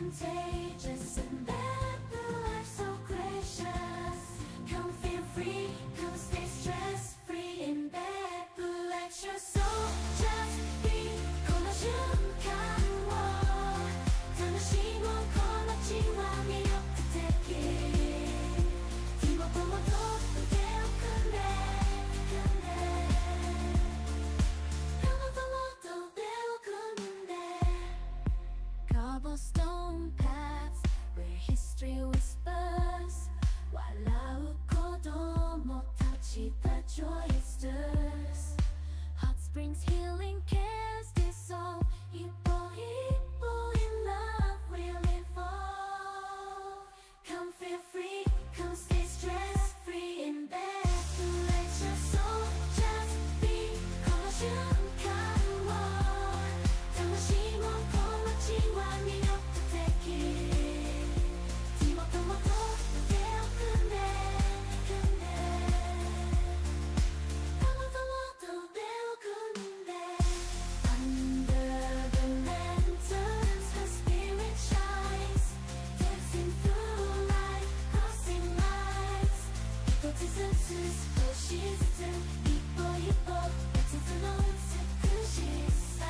contagious and that the life so gracious. Come feel free, come stay stress free in Beppu. Let your soul just be. この瞬間を楽しもう。この地は魅力的。手元もと腕を組んで手元もと腕を組んで Cobblestone paths where history whispers 笑う子供たち that joy it stirs Hot springs healing cares dissolve 一歩一歩 in love we live for Come feel free, come stay stress free in Beppu Let your soul just be この瞬間を楽しもうこの地は魅力的手元もと腕を組んで手元もと腕を組んで Under the lanterns her spirit shines Dancing through life, crossing lives 一つずつ少しずつ一歩一歩別の美しさ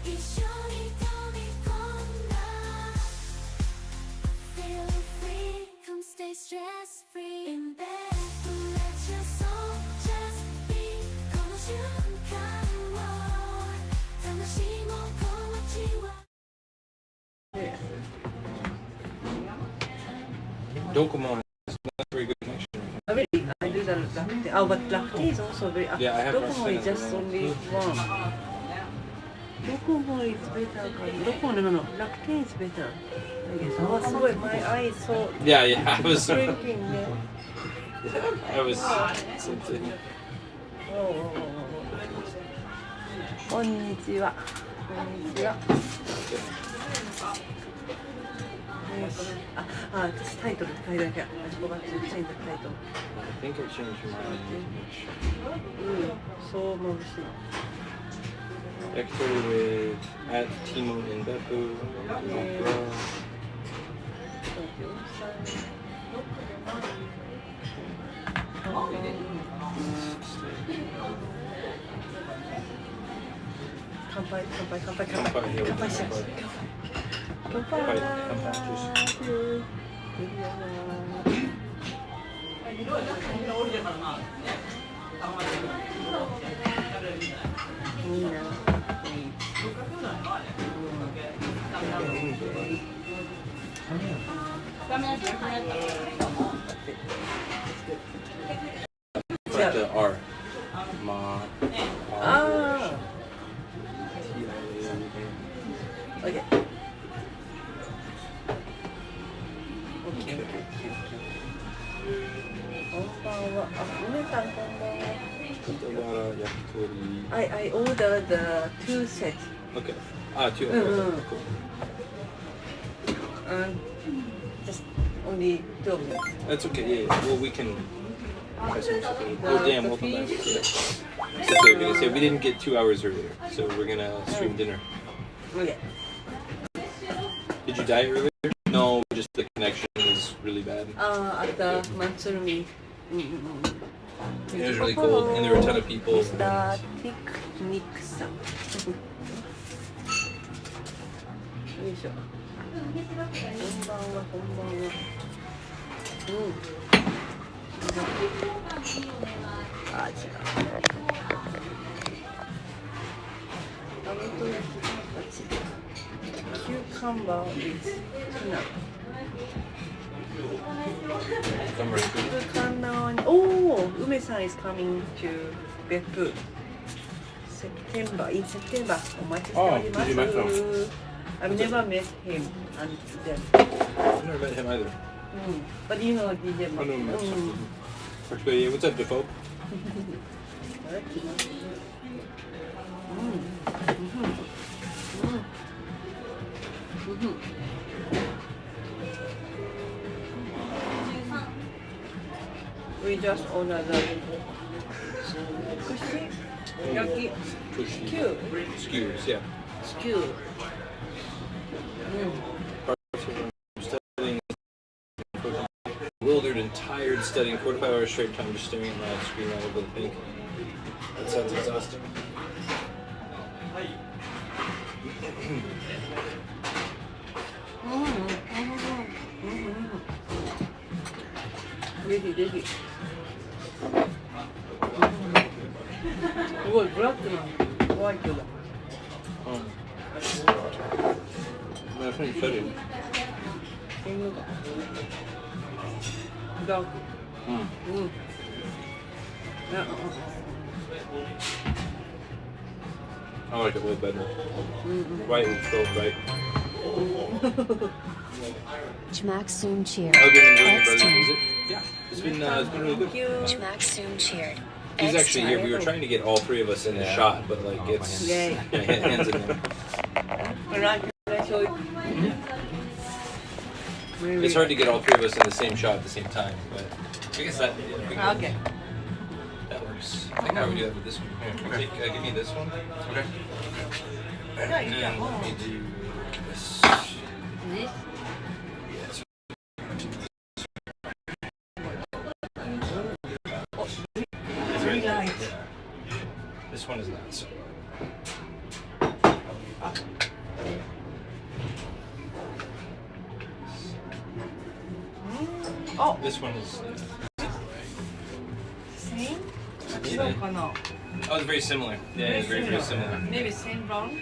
一緒に飛び込んだ Feel free, come stay stress free in Beppu Let your soul just be この瞬間を楽しもうこの地は Docomo has not very good connection. Oh, really? I do the latte. Oh, but latte is also very. Yeah, I have Docomo Russian is just as well. only one. Docomo is better. Docomo, no. Latte is better. I guess. Oh, sorry, my eye is so Yeah, I was. shrinking. Yeah. I was. Something. Oh. こんにちは。こんにちは。私タイトル書いてなきゃ。I forgot to change the title. I think I changed mine. そう眩しい。 Hector with at Timo in Beppu. Bro. 乾杯乾杯乾杯乾杯乾杯しよう乾杯乾杯いいな。Like the R. Ma. Ah. Okay. Okay. こんばんは。梅さんこんばんは。Katawara yakitori. I ordered the 2 sets. Okay. Ah, two. Cool. Just only 2 of them. That's okay. Yeah. Well, we can. Oh damn! Welcome back. fish. That's what I was gonna say. We didn't get 2 hours earlier, so we're gonna stream dinner. Okay. Did you die earlier? No, just the connection was really bad. At the Mansurumi. It was really cold, and there were a ton of people. Mr. Tick Nick-san. よいしょ。こんばんは、こんばんは。あ、違う。あぶと焼き形。キューカンバー with ツナ。Oh, Ume san is coming to Beppu. In September. お待ちしております。Oh, did you meet him? I've never met him and them. I've never met him either. But you know DJ I know him. Mark. Actually, what's up, Defoe? We just ordered the kushi yaki Kushi. skew. Skews, yeah. Skew. Parts of them studying, bewildered and tired, studying 45 hours straight time, just staring at my screen right over the pink. That sounds exhausting. 이거 브라트나 화이트다. That's pretty funny. 이거다. 다크. I like it way better. White is so bright. Chmak soon cheered. How good enjoying your X brother's team. visit? Yeah. It's been really good. Chmak soon cheered. He's actually here. We were trying to get all three of us in the shot, but like it's Yay. yeah, hands in there. Can I show you? It's hard to get all three of us in the same shot at the same time, but I guess that Okay. that works. I think I would do that with this one. Here, give me this one. Okay. And then let me do this. This? Yes. Very light. This one is not so. Oh, This one is. same? Yeah. No. Oh, it's very similar. Yeah, it's very similar. Maybe same brand?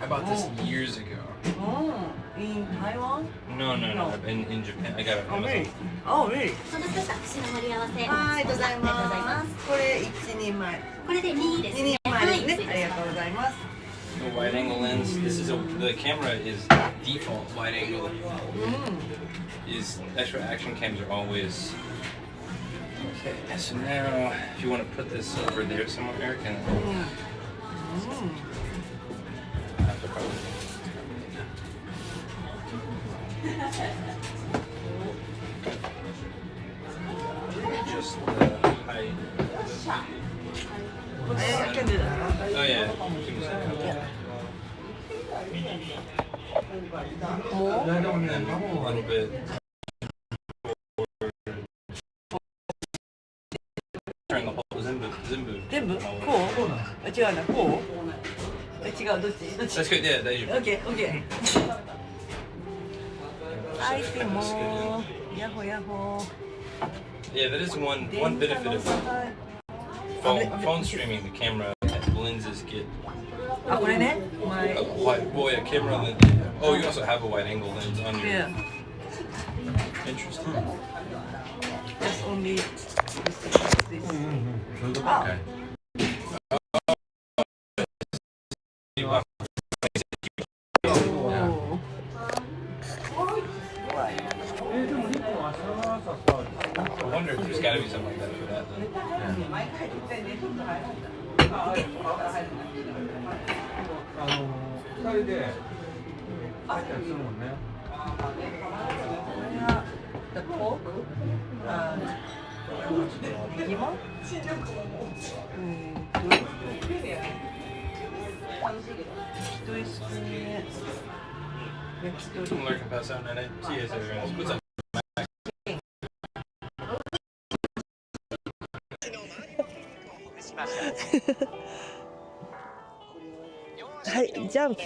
I bought this years ago. Oh, in Taiwan? No. No. In Japan. I got it. Oh, From really? Amazon. Oh, really? その2つ串の盛り合わせ。はい、ありがとうございありがとうございま。ますす。これ1人前。これで2です2ね。人はい、前ですね。失礼しますありがとうございます。 The wide angle lens. This is the camera is default wide angle. Is extra action cams are always. Okay, so now if you want to put this over there somewhere, Eric, and I have to probably. Just the height. I can do that. Oh yeah. Give me a second. More? And then a little bit. Turn the whole Zimbu. 全部こう違うな、こう違う、どっち That's good, yeah, that you. OK, OK アイテムもヤホヤホ Yeah, that is one benefit of phone streaming. The camera lenses get あ、これね a wide. Well, yeah, camera lens. Oh, you also have a wide angle lens on your. Yeah, Interesting. just only this. Okay. Oh. I wonder if there's got to be something like that for that. Then. 2人で入ったりするもんね。 The pork, lemon, Similar can pass out, and I see it. What's up? はい、ジャンプ。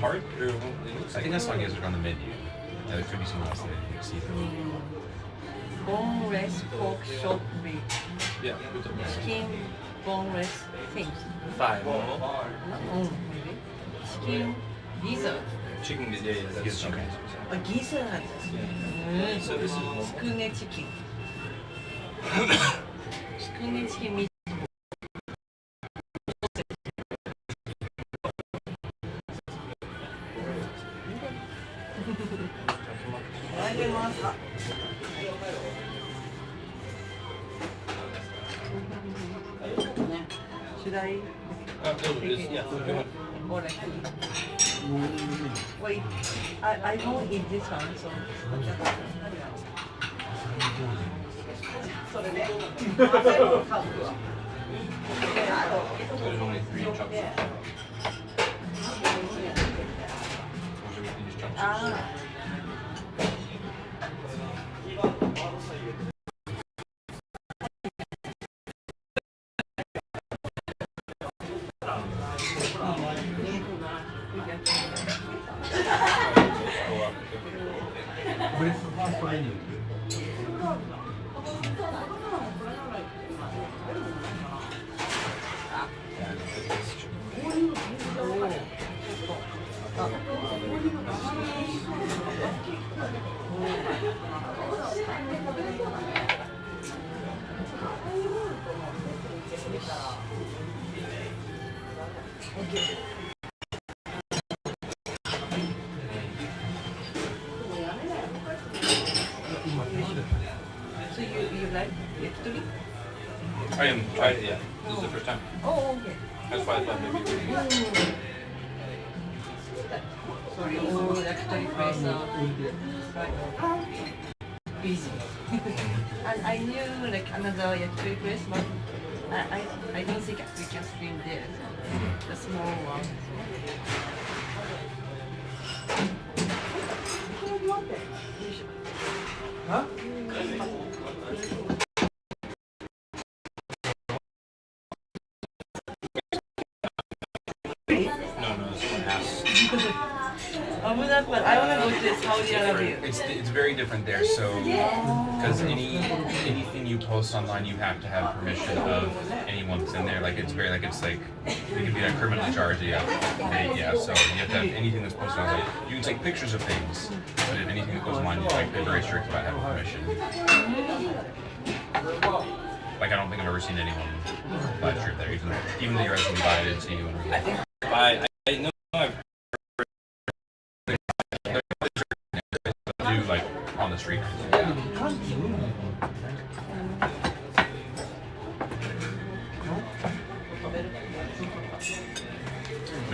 Hard or it looks I like think that's why you guys are on the menu. There could be something else that I didn't see through. Boneless pork short rib, yeah. What's up? skin boneless things. Thigh. Chicken gizzard. Chicken. Yeah, that's chicken. Okay. あ、ギザーなんです。 So this is つくねチキン。つくねチキンミート。あげます。Should I yeah. or like wait? I don't eat this one, so. それで。There's only 3 chunks of it. Those are these chunks. So you like yakitori? I am tried it, yeah. This is the first time. Oh, okay. That's why I thought maybe. Sorry, oh, yakitori place now. Busy. And I knew like another yakitori place, but I don't think we can stream there. The small one. Huh? No, this one has. But I want to go to Saudi Arabia. It's very different there. So because anything you post online, you have to have permission of anyone that's in there. Like it's very like you could be like criminally charged. Yeah. So you have to have anything that's posted online. You can take pictures of things, but if anything that goes online, they're very strict about having permission. Like I don't think I've ever seen anyone live stream there, even the US I didn't see anyone. I know I've Do like on the street. But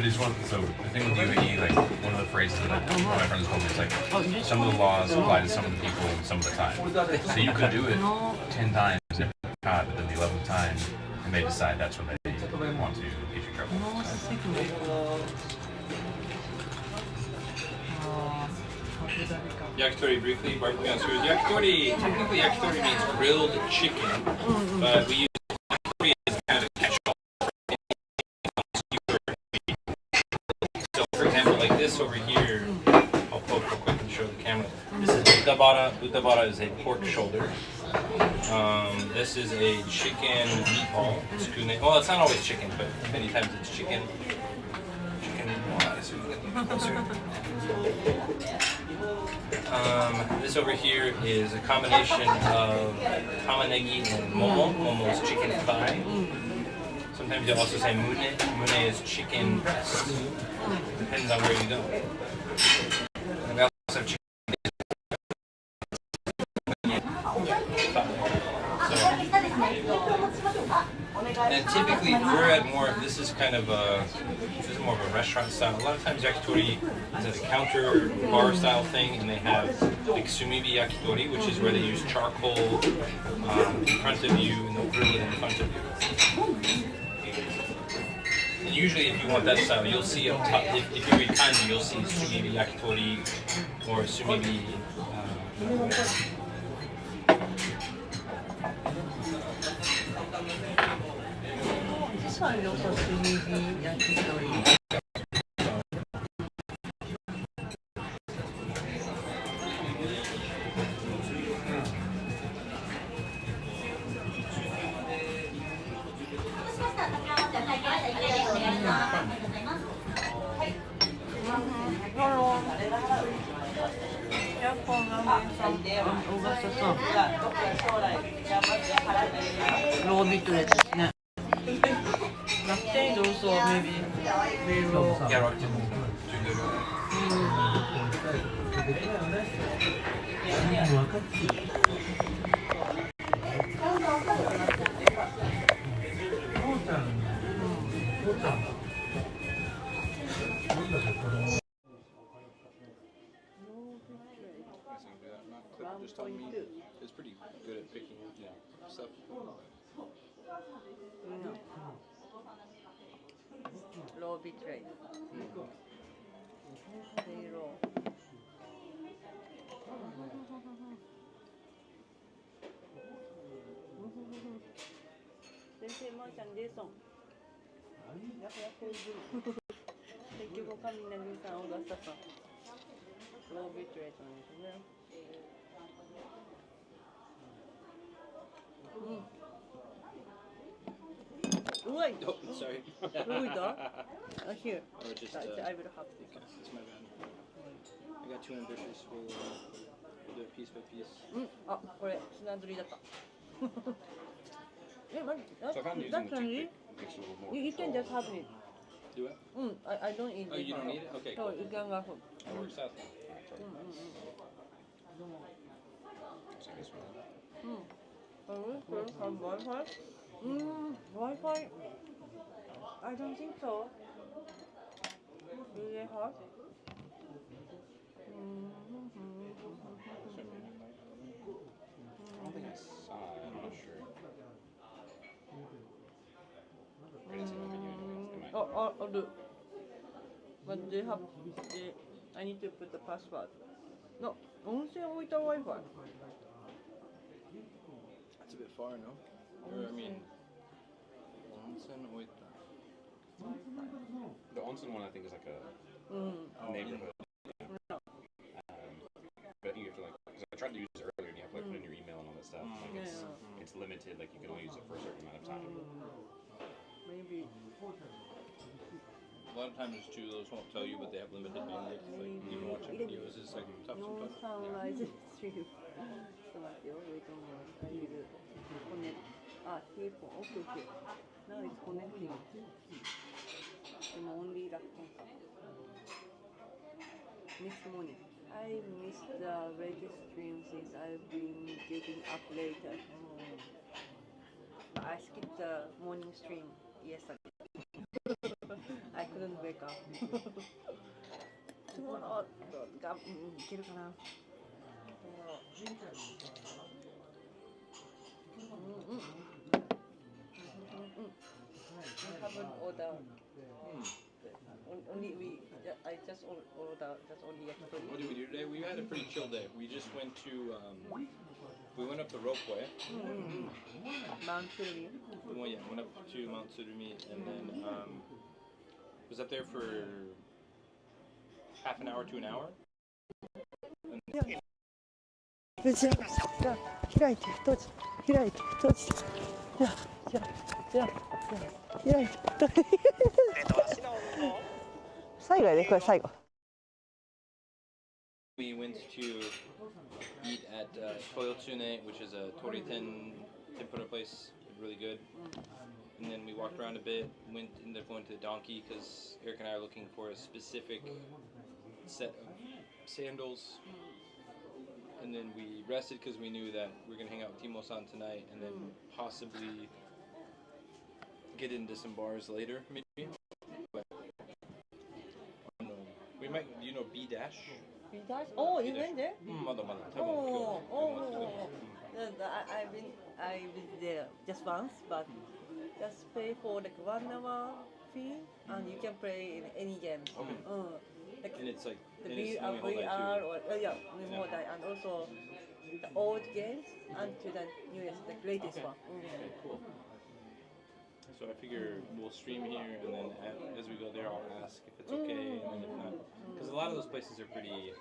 it's one. So the thing with UAE, like one of the phrases that one of my friends told me is like some of the laws apply to some of the people some of the time. So you could do it 10 times, never caught, but then the 11th time, and they decide that's when they want to get you in trouble. yakitori briefly, barbecue on skewers. Yakitori, technically yakitori means grilled chicken, but we use yakitori as kind of a catch-all. So for example, like this over here, I'll poke real quick and show the camera. This is utabara. Utabara is a pork shoulder. This is a chicken meatball. Well, it's not always chicken, but many times it's chicken. This over here is a combination of tamanegi and momo. Momo is chicken thigh. Sometimes they also say mune. Mune is chicken breast. Depends on where you go. And we also have chicken. And typically, we're at more. This is kind of this is more of a restaurant style. A lot of times, yakitori is at a counter bar style thing, and they have like sumibi yakitori, which is where they use charcoal in front of you, and they'll grill it in front of you. And usually, if you want that style, you'll see up top. If you read kanji, you'll see sumibi yakitori or sumibi. This one is also sumibi yakitori. Raw meat lettuce ね。Lactate also maybe very raw. Yeah, right. Just told me it's pretty good at picking, stuff. Low bit rate. Very low. 先生、まーちゃん、ジェイソン。やっやっほいずる。Thank you for coming, Nagisa, Augasta-san. Low bit rate なんですね。うまい。 Oh, sorry. Here. Or just, I will have this. Okay, that's my bad. I got too ambitious. We'll do it piece by piece. あ、これ砂ずりだった。え、マジ？ So I found using That's the handy. toothpick makes it a little more You can just have it. Do it? I don't eat it. Oh, you don't eat it? Okay, So cool. you can have it. That works out. So I guess we'll- Have Wi-Fi? Wi-Fi? I don't think so. Do they have? I don't think I saw it. I'm not sure. I didn't see the video anyways. Oh, do. But they have. I need to put the password. No, 温泉置いた Wi-Fi. That's a bit far, no? Or, I mean, onsen oita. The onsen one I think is like a neighborhood. But I think you have to like, because I tried to use it earlier and you have to like put in your email and all that stuff. Like it's limited, like you can only use it for a certain amount of time. Maybe. A lot of times too, those won't tell you, but they have limited bandwidth. Like even watching videos is like tough No sometimes. sunrise stream. ちょっと待ってよ、wait a moment. I will connect. Ah, headphone. Okay, okay. Now it's connecting. でも only 楽天か。Next morning. I missed the latest stream since I've been getting up later. But I skipped the morning stream yesterday. I couldn't wake up. Tomorrow, いけるかな。I haven't ordered. I just ordered just only yakitori. What did we do today? We had a pretty chill day. We just went to, we went up the ropeway. Mount Surumi. Well, yeah, went up to Mount Surumi and then was up there for half an hour to an hour. 開いて開いて閉じ開いて閉じ開いて最後やでこれ最後 We went to eat at Toyotsune, which is a Toriten tempura place, really good. And then we walked around a bit, ended up going to the donkey because Eric and I are looking for a specific set of sandals. And then we rested because we knew that we were going to hang out with Timo-san tonight and then possibly get into some bars later, maybe. But, I don't know. We might, you know, B-Dash? Oh, you went there? まだまだ。Oh, 多分今日。I've been there just once, but just pay for like 1 hour fee and you can play in any game. Like And it's like, the and it's snowing all day VR too. or more than, and also the old games and to the newest, the latest one. Okay, cool. So I figure we'll stream here, and then as we go there, I'll ask if it's okay, and then if not, because a lot of those places are pretty.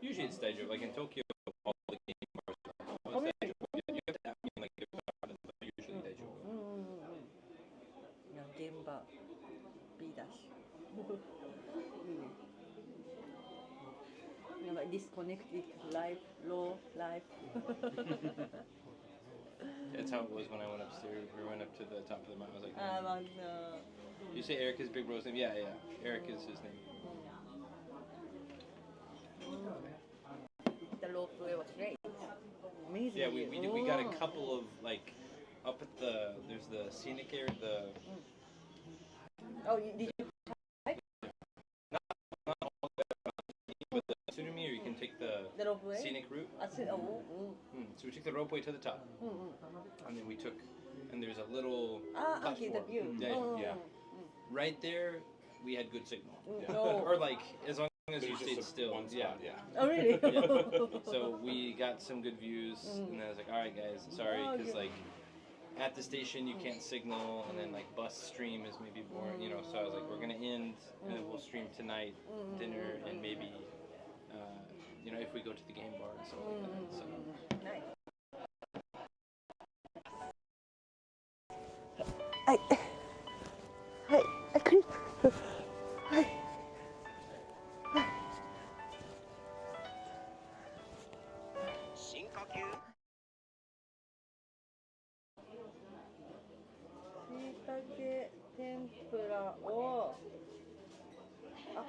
Usually it's daiju. Like in Tokyo, all the game bars are. Well, it's daiju. You have to have like they're usually daiju. いや、現場 B だし。You know, like disconnected life, low life. That's how it was when I went upstairs. We went up to the top of the mountain. I was like, you say Eric is Big Bro's name? Yeah, yeah. Eric is his name. The ropeway was great. Amazing. Yeah, we got a couple of like up at there's the scenic area, Oh, did you? with the Tsurumi, or you can take the ropeway? scenic route. I said, So we took the ropeway to the top, and then we took and there's a little Ah, okay, the platform. view. Yeah. Right there, we had good signal. Oh. Or like as long as But you it's stayed just a still. one spot, yeah. Oh, really? So we got some good views, and I was like, all right, guys, sorry, Oh, because okay. like at the station you can't signal, and then like bus stream is maybe boring, you know. So I was like, we're gonna end, and then we'll stream tonight, dinner, and maybe, you know, if we go to the game bar and stuff like that. So. Nice. はい。はい。あ、クリップ。はい。深呼吸。しいたけ天ぷらを、あ、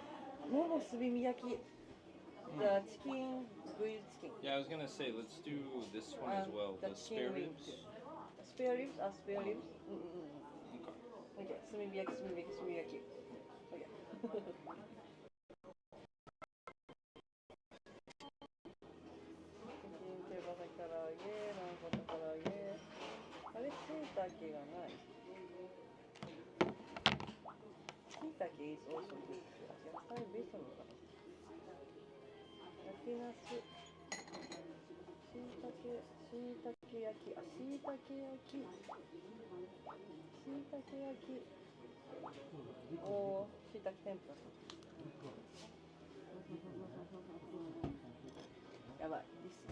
ももすびみ焼き。The chicken grilled chicken. Yeah, I was gonna say let's do this one as well. The spare chicken ribs. Spare ribs? Spare ribs? Okay. Okay, 炭火焼き、炭火焼き、炭火焼き。Okay. 手羽先唐揚げ、なんか唐揚げ。あれ、しいたけがない。しいたけ is also good. 野菜ベースなのかな。焼きナス。しいたけ焼き。あ、しいたけ焼き。しいたけ焼き。おー、しいたけ天ぷら。やばい、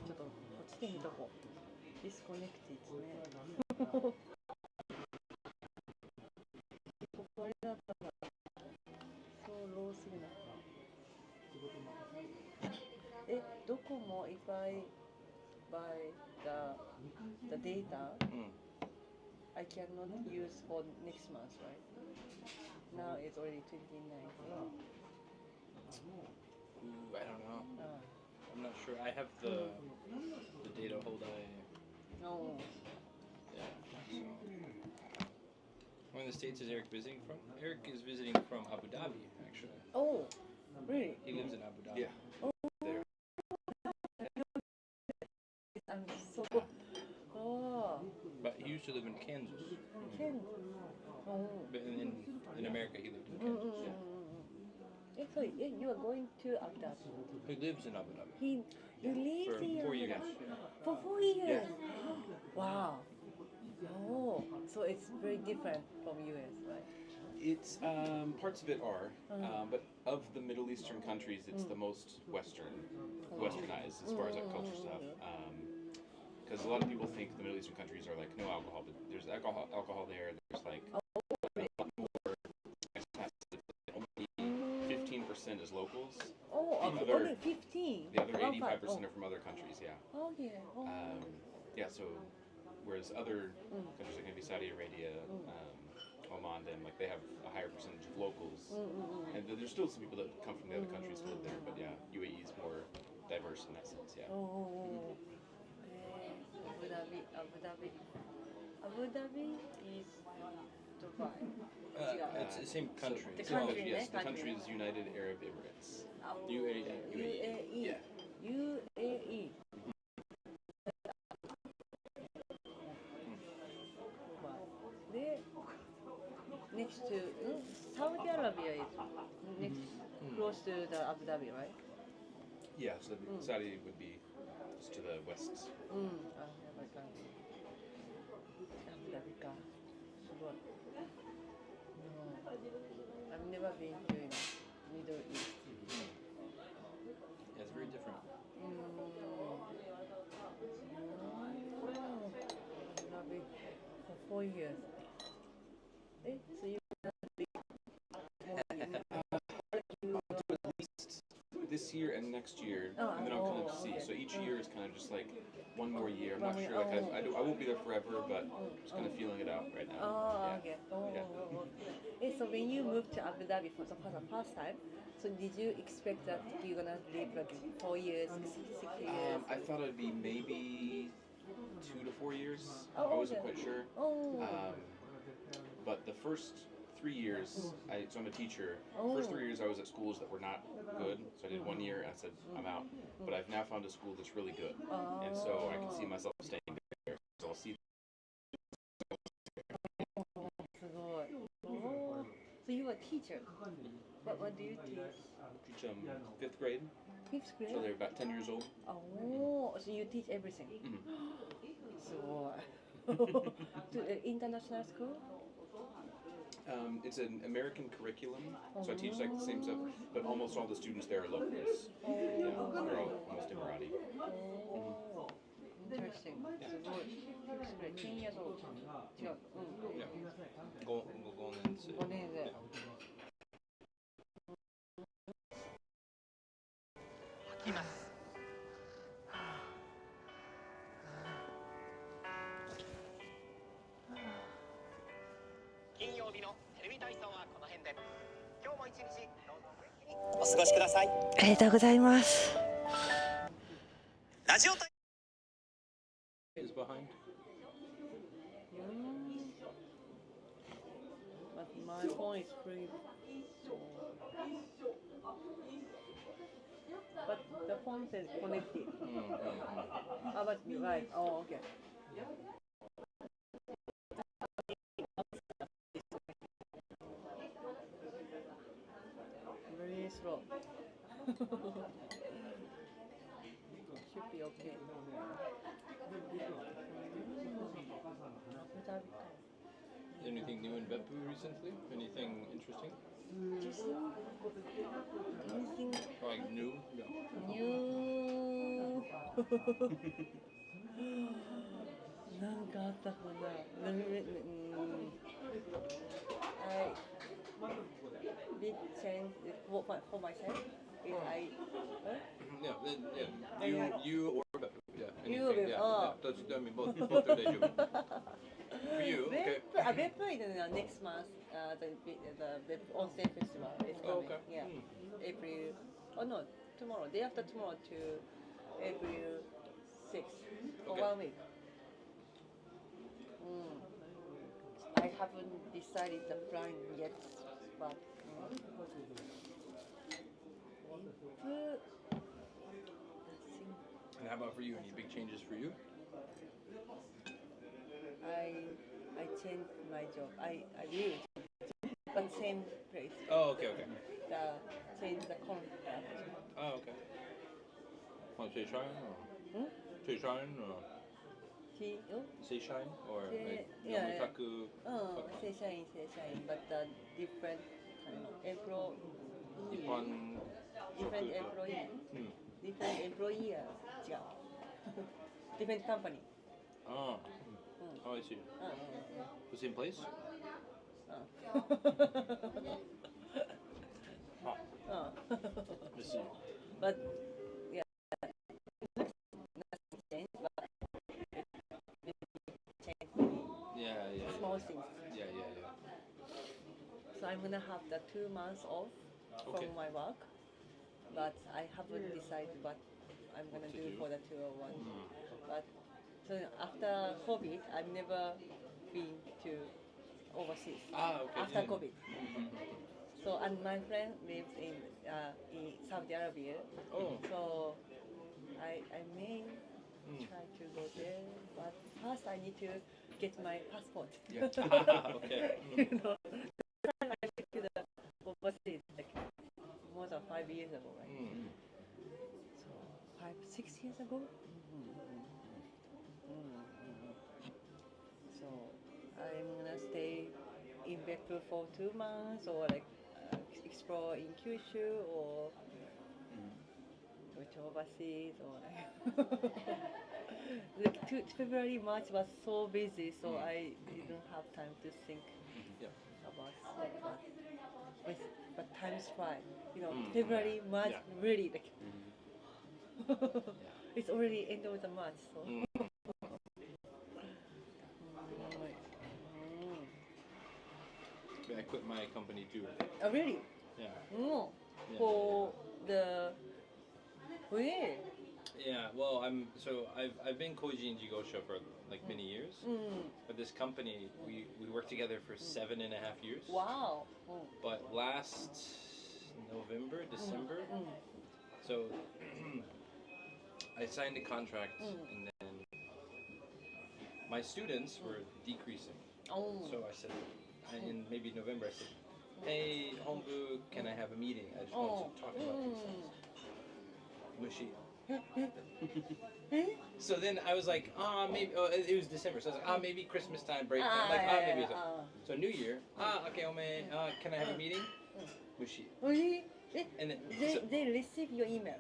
ちょっとこっちで見とこう。ディスコネクティですね。これだったら、そうローすぎな。どこもいっぱい by the data I cannot use for next month, right? Now it's already 29. Ooh, I don't know. I'm not sure. I have the data. Hold I. No. Yeah. So. Where in the States is Eric visiting from? Eric is visiting from Abu Dhabi, actually. Oh, really? He lives in Abu Dhabi. Yeah. I'm so. Oh. But he used to live in Kansas. Ken. Oh. But in America, he lived in Kansas. Yeah. So you are going to Abu Dhabi. He lives in Abu Dhabi. He lives For in 4 Abu years. Dhabi. For 4 years. Wow. Oh, so it's very different from US, right? It's parts of it are, but of the Middle Eastern countries, it's the most westernized as far as like culture stuff. Because a lot of people think the Middle Eastern countries are like no alcohol, but there's alcohol there. There's like a lot more. Only 15% is locals. Oh, The other- only 15. The other Around 85% five. are from other countries. Yeah. Oh, yeah. Oh. Yeah. So, whereas other countries like maybe Saudi Arabia, Oman, then like they have a higher percentage of locals, and there's still some people that come from the other countries to live there. But yeah, UAE is more diverse in that sense. Yeah. Oh. Abu Dhabi is Dubai. It's the same country. The So, country, yes, ne? the country is United Arab Emirates. UAE. UAE. Yeah. UAE. They next to Saudi Arabia is next close to the Abu Dhabi, right? Yeah. So Saudi would be just to the west. あ、やばいか。アブダビか。すごい。No, I've never been to Middle East. Yeah, it's very different. Abu Dhabi for 4 years. So you This year and next year, Oh, and then I'll kind of see. okay. So each year is kind of just like one more year. I'm not One sure. more- Like oh. I won't be there forever, but just kind of feeling it out right now. Oh, Yeah. okay. Yeah. So when you moved to Abu Dhabi for the first time, so did you expect that you're gonna live like 4 years, 6 years? I thought it'd be maybe 2 to 4 years. Oh, I wasn't okay. quite sure. Oh. But the first 3 years, so I'm a teacher. Oh. First 3 years I was at schools that were not good. So I did 1 year and I said I'm out. But I've now found a school that's really good, and so I can see myself staying there. So I'll see teacher. What do you teach? Teach 5th grade, 5th grade? so they're about 10 years old. Oh, so you teach everything. So, to international school? It's an American curriculum, so I teach like the same stuff, but almost all the students there are locals. Yeah, they're all almost Emirati. Oh, interesting. Yeah. すごい。5th grade, 10 years old. 違う。Yeah. Go on and say. 5年生。吐きます金曜日のテレビ体操はこの辺で今日も一日どうぞ元気にお過ごしくださいありがとうございます。ラジオ体 Is behind. But my phone is free. So. But the phone says connected. But right. Oh, okay. Very slow. Should be okay. Anything new in Beppu recently? Anything interesting? Just anything Like new? No. new. なんかあったかな。I big change for myself. Is I Yeah, yeah. You or Beppu? Yeah. You Anything, or yeah. Beppu. Yeah. That's, I mean, both are they do. For you, okay. Beppu is next month. The Beppu Onsen Festival is coming. Oh, okay. Yeah, April. Oh no, tomorrow. Day after tomorrow to April 6th for Okay. 1 week. I haven't decided the plan yet, but Beppu, And how about for you? Any big changes for you? I changed my job. I will, but same place. Oh, okay, okay. Change the contract. Oh, okay. Want Seishine or? Seishine or? Seishine or like Yeah. Yomitaku? Say shine, but different employee. Ippon Different shoku. employee. Different employee. 違う。Different company. Oh. Oh, I see. The same place? I see. But yeah, nothing changed, but change Yeah. small things. Yeah. So I'm gonna have the 2 months off Okay. from my work, but I haven't decided what I'm gonna What to do do? for the 201. But so after COVID, I've never been to overseas. Ah, okay. After yeah. COVID. So and my friend lives in Saudi Arabia. Oh. So I may try to go there, but first I need to get my passport. Yeah. Okay. You know, the time I went to the overseas like more than 5 years ago, right? So 5-6 years ago. So I'm gonna stay in Beppu for 2 months, or like explore in Kyushu, or go to overseas, or like February, March was so busy, so I didn't have time to think Yeah. about that. But times fly, you know. February, March, Yeah. really like it's already end of the March, so. I quit my company too. Oh really? Yeah. No. Yeah. For the where? Yeah. Well, I've been Koji and Jigosha for like many years. But this company, we worked together for 7.5 years. Wow. But last November, December, so I signed a contract, and then my students were decreasing. Oh. So I said, in maybe November, I said, hey, Hombu, can I have a meeting? I just want to talk about these things. Mushi. So then I was like, maybe, it was December, so I was like, maybe Christmas time, break time. Like, maybe so. So New Year, okay, can I have a meeting? Mushi. Really? And then, They receive your email.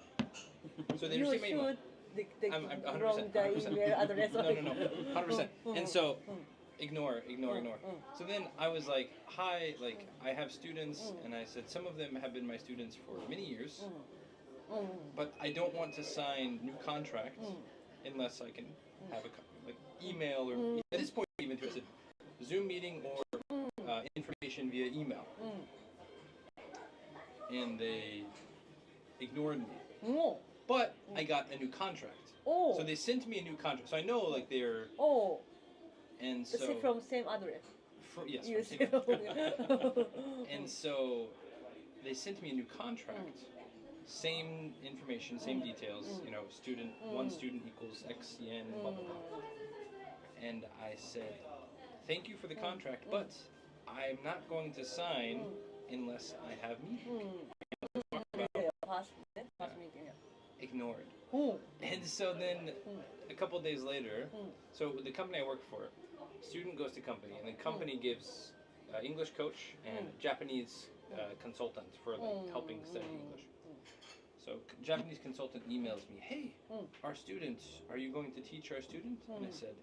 so they You receive my email. should I'm 100%. wrong the 100%. email address. No, 100%. And so, ignore. So then I was like, hi, like, I have students, and I said, some of them have been my students for many years, but I don't want to sign new contracts unless I can have a email or, at this point even to a Zoom meeting or information via email. And they ignored me. But I got a new contract. So they sent me a new contract. So I know, like, they're... And so... From same address. Yes, You from same address. And so they sent me a new contract. Same information, same details. You know, one student equals X yen, blah, blah, blah. And I said, thank you for the contract, but I'm not going to sign unless I have meeting. Ignored. And so then a couple days later, so the company I work for, student goes to company, and the company gives English coach and Japanese consultant for like helping study English. So Japanese consultant emails me, hey, our student, are you going to teach our student? And I said,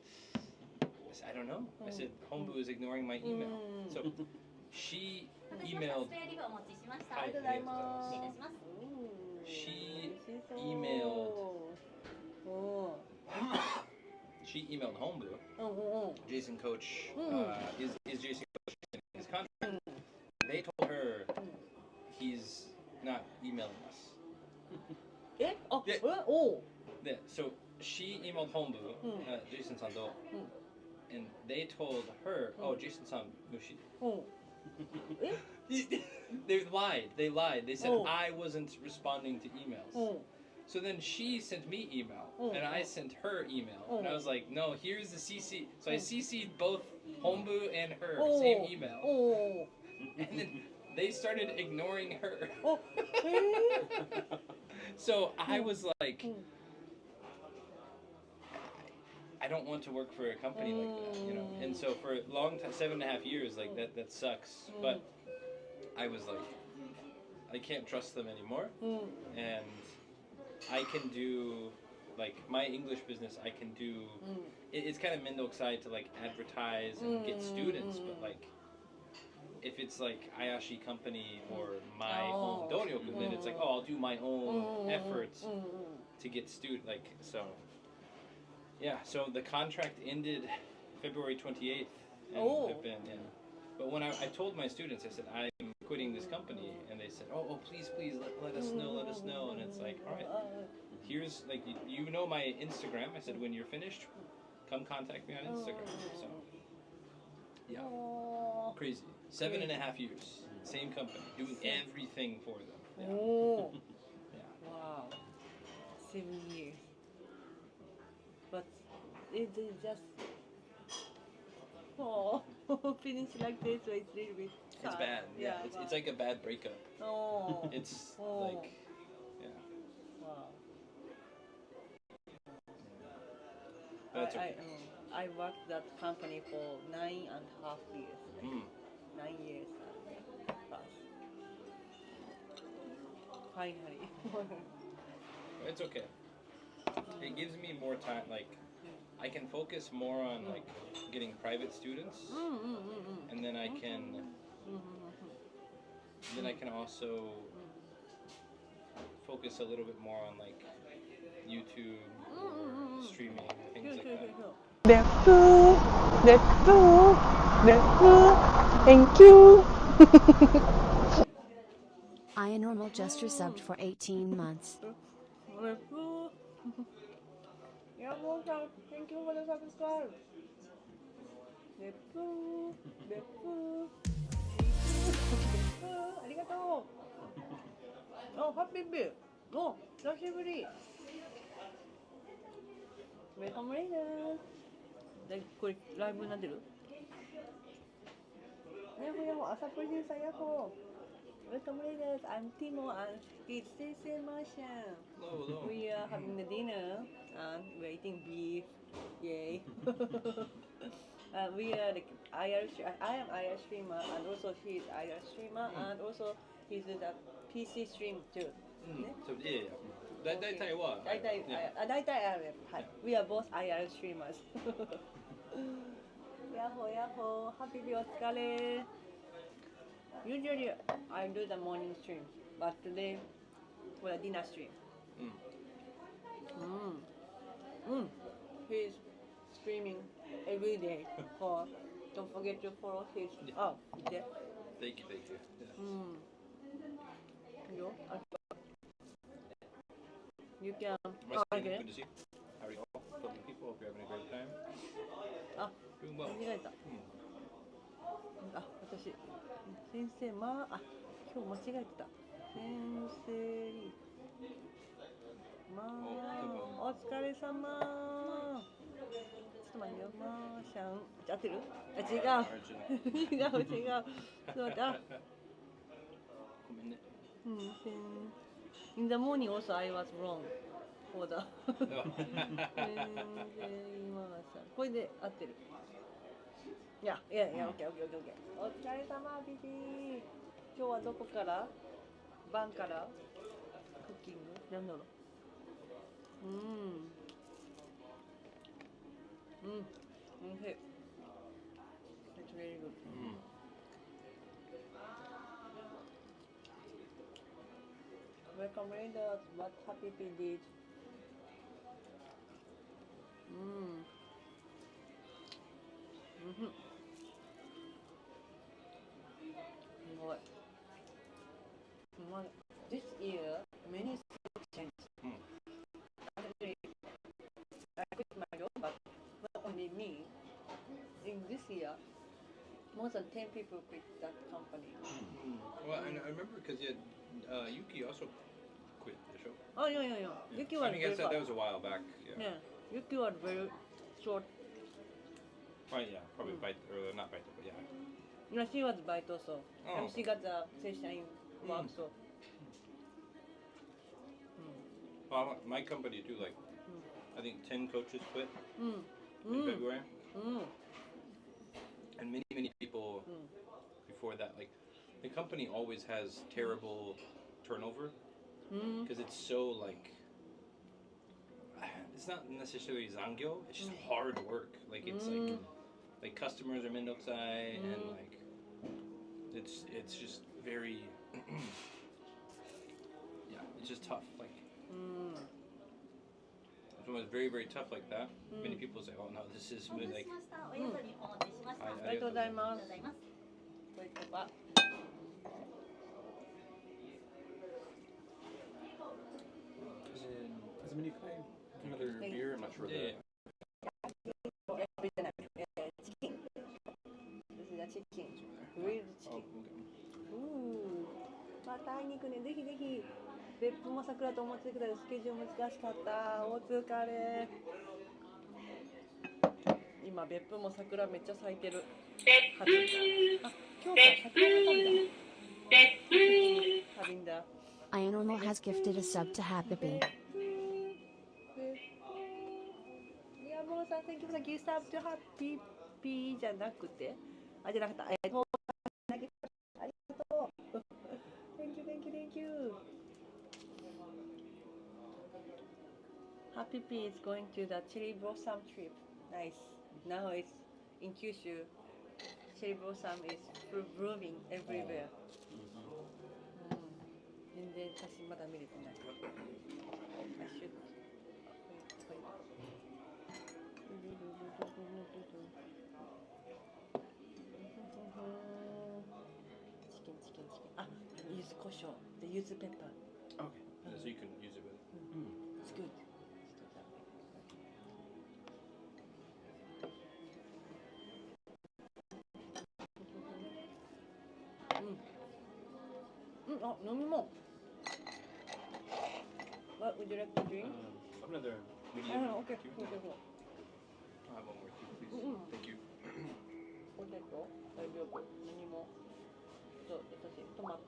I don't know. I said, Hombu is ignoring my email. So she emailed. She emailed Hombu. Jason Coach is Jason Coach in his contract. They told her he's not emailing us. So she emailed Hombu, Jason Sando, and they told her, Jason-san mushi. They lied. They said I wasn't responding to emails. So then she sent me email, and I sent her email, and I was like, no, here's the CC. So I CC'd both Hombu and her, same email. And then they started ignoring her. So I was like, I don't want to work for a company like that, you know. And so for a long time, 7.5 years, like that sucks. But I was like, I can't trust them anymore. And I can do, like, my English business, I can do, it's kind of mendokusai to like advertise and get students, but like, if it's like Ayashi company or my own donyoku, then it's like, I'll do my own efforts to get like, so. Yeah, so the contract ended February 28th, and I've been, But when I told my students, I said, I'm quitting this company, and they said, please, let us know, and it's like, all right, here's, like, you know my Instagram. I said, when you're finished, come contact me on Instagram. So, yeah, crazy. 7.5 years, same company, doing everything for them. Yeah. Wow, 7 years. But it is just finish like this, so it's a little bit sad. It's bad. Yeah, it's like a bad breakup. It's like, yeah. Wow. But it's okay. I worked that company for 9.5 years. 9 years plus. Finally. It's okay. It gives me more time, like, I can focus more on, like, getting private students, and then I can, also focus a little bit more on, like, YouTube, or streaming, things like that. Beppu, Beppu, Beppu, thank you. I a normal gesture subbed for 18 months. Beppu. Thank you for the subscribe. Beppu, Beppu, Beppu, ありがとう。ハッピービー。久しぶり。ウェルカムレイです。これライブになってる？ Yaho, yaho, Asa yaho. Welcome, ladies. I'm Timo and it's Sensei Martian. Hello, hello. We are having the dinner and we're eating beef. Yay. We are like Irish. I am Irish streamer and also he is Irish streamer and also he's the PC stream too. そういやいや大体は大体はい。We are both IR streamers. やっほーやっほー、ハッピービーお疲れ。Usually I do the morning stream, but today for the dinner stream. He's streaming every day. Don't forget to follow his. Oh, yeah. Thank you, thank you. Yo, you can. Good Okay. to see you. How are you all? Lovely people. Hope you're having a great time. あ、 Doing well. 間違えた。あ、私、先生、今日間違えてた。先生、お疲れ様。ちょっと待ってよ、シャン。合ってる？あ、違う。違う。ちょっと待って、ごめんね。In the morning also I was wrong for the これで合ってる。いや、OK。お疲れ様、ビビー。今日はどこから晩からクッキングなんだろう。おいしい。It's really good. Welcome raiders, what happy pig did. What? This year, many things changed. Actually, I quit my job, but not only me. In this year, more than 10 people quit that company. Well, and I remember because Yuki also quit the show. Oh, yeah. Yuki was I guess that was a while back. Yeah, Yuki was very short. Right, yeah, probably bite or not bite, but yeah. No, she was bite also. Oh, She got the session work, so. Well, my company too. Like, I think 10 coaches quit in February, and many people before that. Like, the company always has terrible turnover because it's so like. It's not necessarily zangyo. It's just hard work. Like it's like customers are mendokusai and like it's just very yeah. It's just tough. Like it's almost very tough like that. Many people say, "Oh no, this is smooth." Like ありがとうございます。これとか。 Has many another beer? I'm not sure. Yeah. Chicken. This is a chicken. Grilled Oh, chicken. okay. また会いに行くね。ぜひぜひ。別府も桜と思ってください。スケジュール難しかった。お疲れ。今別府も桜めっちゃ咲いてる。あ、今日から桜の旅だ。Ionormal has gifted a sub to Happy. 宮本さん、Thank you for the gift sub to Happy P じゃなくて、じゃなかった。ありがとう。Thank you. Happy P is going to the cherry blossom trip. Nice. Now it's in Kyushu. Cherry blossom is blooming everywhere. 全然写真まだ見れてない。チキン。あ、柚子胡椒。The 柚子ペッパー。 Okay. So you can use it with. It's good. Oh, 飲み物。What would you like to drink? Another medium. Okay. I'll have one more too, please. Thank you. Potato. ト大丈夫何もそう私トマト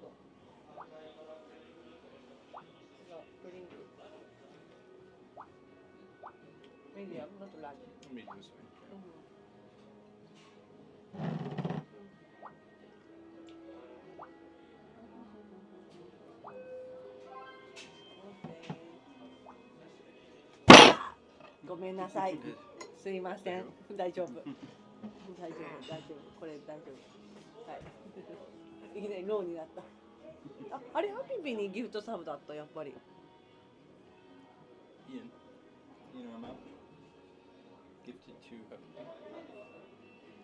ドリンクメディアム not large Medium is fine. Okay. ごめんなさい。すいません。大丈夫。大丈夫。これ大丈夫。はい。いきなりローになった。あれハピピにギフトサブだったやっぱり。Ian Armand gifted to Happy.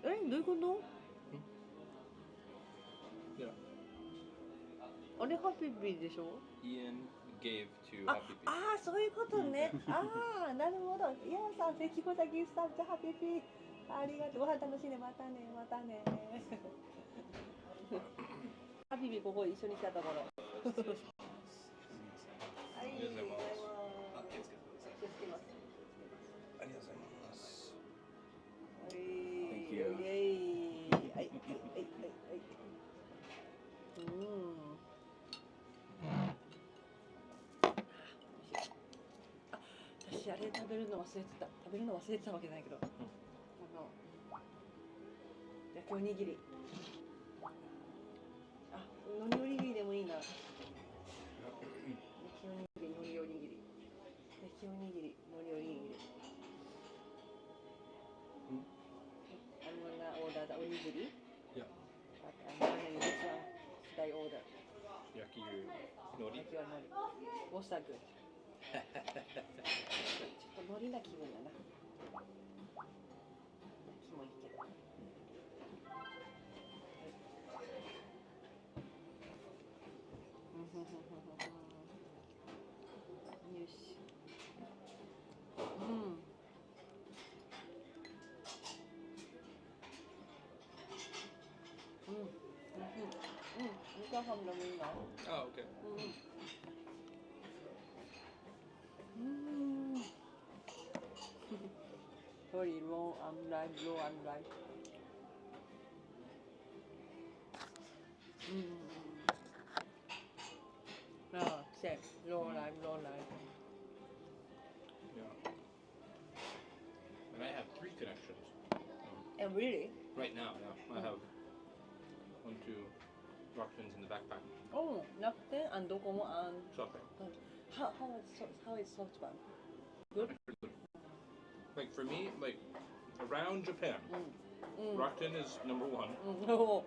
どういうこと？あれハピピでしょ？ Ian gave to あ Happy. あそういうことね。ああなるほど。イアンさん関子田ギフトサブとハピピ。ありがとう。ご飯楽しんでまたねまたね。ハピピここ一緒に来たところ。はい。気をつけます。Thank you. はい。私あれ食べるの忘れてた。食べるの忘れてたわけじゃないけど。焼きおにぎり。のりおにぎりでもいいな。焼きおにぎり、のりおにぎり。焼きおにぎり、のりおにぎり。I'm gonna order the onigiri. Yeah. But I'm gonna use this one. Should I order? Yaki nori. Yaki or nori. Both are good. ちょっと海苔な気分だな。焼きもいいけど。よし。お母さんでもいいな。Oh, okay. Sorry, raw and live. Same. Raw live. Yeah. And I have 3 connections. Oh, really? Right now, yeah. I have 1, 2 Rockmans in the backpack. Oh, Rakuten and Docomo and SoftBank. how is SoftBank? Good. Like for me, like around Japan, Rakuten is number 1. Oh,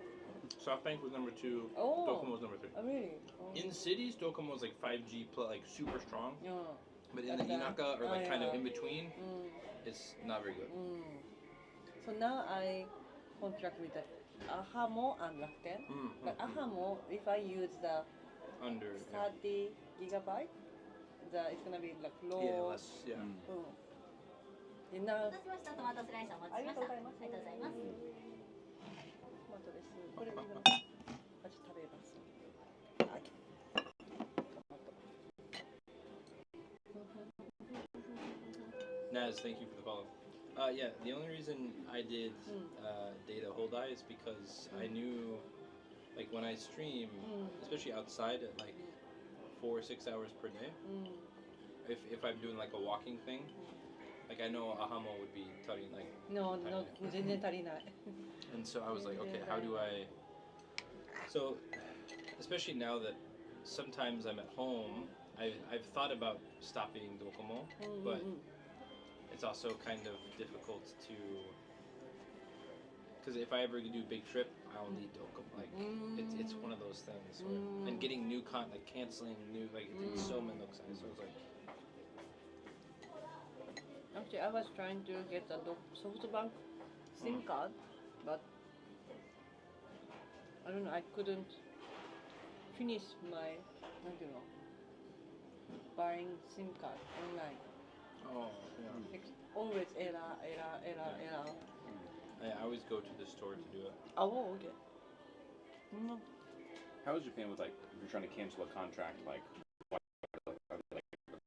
SoftBank was number 2. Oh. Docomo was number 3. really? Oh. In cities, Docomo is like 5G, like super strong. Yeah. But in the Inaka or like kind of in between, Mm. it's not very good. So now I contract with the Ahamo and Rakuten. But Ahamo, if I use the Under. 30 gigabyte, it's gonna be like low. Yeah, less. Yeah. And now, お待たせしました。トマトスライスお待ちしました。ありがとうございます。トマトです。これちょっと食べます。Naz, thank you for the follow. Yeah, the only reason I did data hold eye is because I knew, like when I stream, especially outside at like 4 or 6 hours per day, if I'm doing like a walking thing, like I know Ahamo would be telling like. No, 全然足りない。 And so I was like, okay, how do I? So, especially now that sometimes I'm at home, I've thought about stopping Docomo, but it's also kind of difficult to. Because if I ever do a big trip, I'll need Docomo. Like it's one of those things. Where, and getting new like canceling new like it's so menokusai. So it's like. Actually, I was trying to get a SoftBank SIM card, but I don't know, I couldn't finish my, buying SIM card online. Oh yeah. It's always error. I always go to the store to do it. Oh, okay. How is Japan with like if you're trying to cancel a contract, like are there, like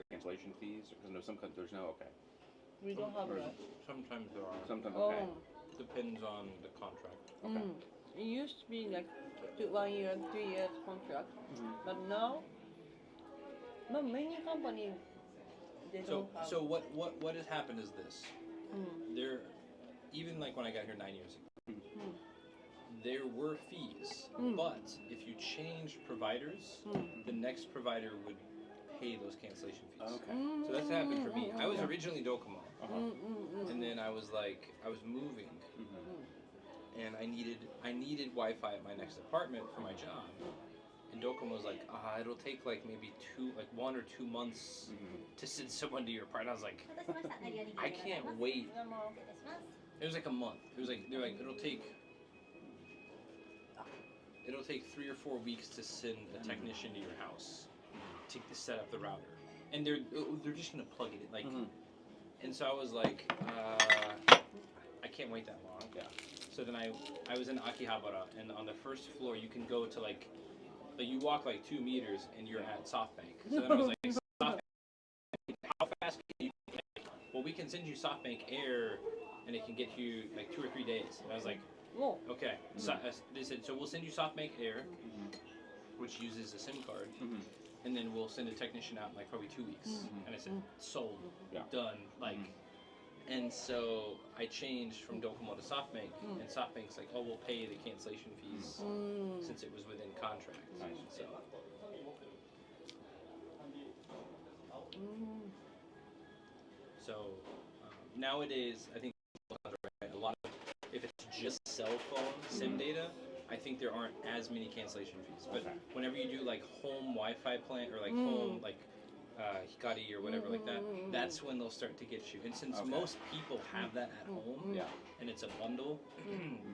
cancellation fees? Because no, some countries there's no. Okay. We don't have that. Sometimes there are. Sometimes okay. depends on the contract. It used to be like 1 year, 3 years contract, but now, many companies they So, don't have. so what has happened is this. There, even like when I got here 9 years ago, there were fees, but if you changed providers, the next provider would pay those cancellation fees. Okay. So that's what happened for me. I was originally Docomo, and then I was moving, and I needed Wi-Fi at my next apartment for my job. And Docomo was like, it'll take like maybe 1 or 2 months to send someone to your apartment. I was like, I can't wait. It was like a month. It was like they're like it'll take 3 or 4 weeks to send a technician to your house to set up the router, and they're just gonna plug it in like. And so I was like, I can't wait that long. Yeah. So then I was in Akihabara, and on the first floor you can go to like you walk like 2 meters and you're at SoftBank. So then I was like, SoftBank, how fast can you? Well, we can send you SoftBank Air, and it can get you like 2 or 3 days. And I was like, okay. So they said, so we'll send you SoftBank Air, which uses a SIM card, and then we'll send a technician out in like probably 2 weeks. And I said, sold, done, like. And so I changed from Docomo to SoftBank, and SoftBank's like, we'll pay the cancellation fees since it was within contract. So. So nowadays, I think a lot of, if it's just cell phone SIM data, I think there aren't as many cancellation fees. But whenever you do like home Wi-Fi plan or like home like Hikari or whatever like that, that's when they'll start to get you. And since most people have that at home, and it's a bundle,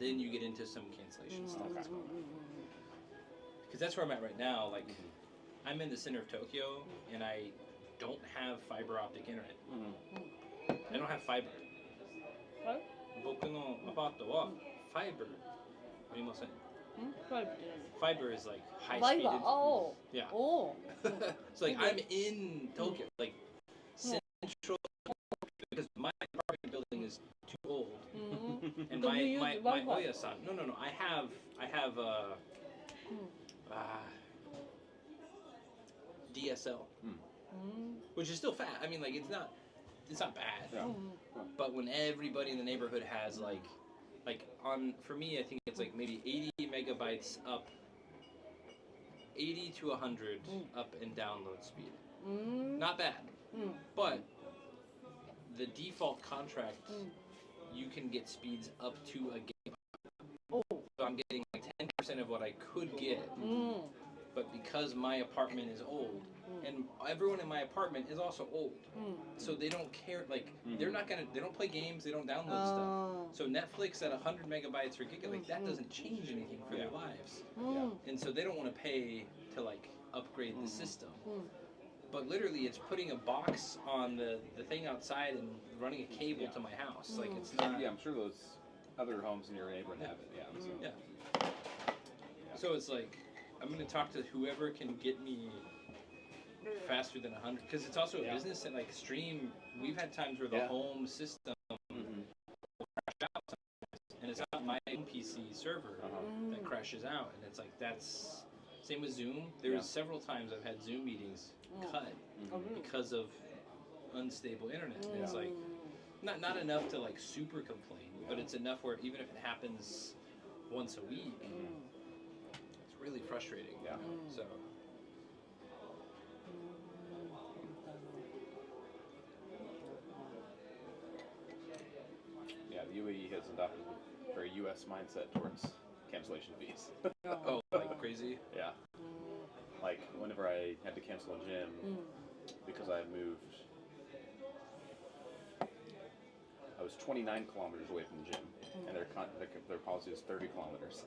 then you get into some cancellation stuff. Because that's where I'm at right now. Like, I'm in the center of Tokyo, and I don't have fiber optic internet. I don't have fiber. What? 僕のアパートは fiber ありません。Fiber is like high speed. Fiber. Yeah. Oh. So like I'm in Tokyo, like central, because my apartment building is too old, and my Oya-san. No. I have DSL, which is still fast. I mean, like it's not bad. But when everybody in the neighborhood has like for me, I think it's like maybe 80 megabytes up, 80 to 100 up and download speed. Not bad. But the default contract, you can get speeds up to a gig. So I'm getting like 10% of what I could get. But because my apartment is old, and everyone in my apartment is also old, so they don't care. Like they don't play games, they don't download stuff. So Netflix at 100 megabytes or gig, like that doesn't change anything for their lives. And so they don't want to pay to like upgrade the system. But literally, it's putting a box on the thing outside and running a cable to my house. Like it's not. Yeah, I'm sure those other homes in your neighborhood have it. Yeah. Yeah. So it's like, I'm going to talk to whoever can get me faster than 100, because it's also a business, and like Stream, we've had times where the home system will crash out sometimes, and it's not my own PC server that crashes out, and it's like, that's, same with Zoom. There's several times I've had Zoom meetings cut because of unstable internet, and it's like, not enough to like super complain, but it's enough where even if it happens once a week, it's really frustrating. So. Yeah, the UAE has adopted a very U.S. mindset towards cancellation fees. Oh, like crazy? Yeah. Like, whenever I had to cancel a gym because I moved, I was 29 kilometers away from the gym, and their policy is 30 kilometers.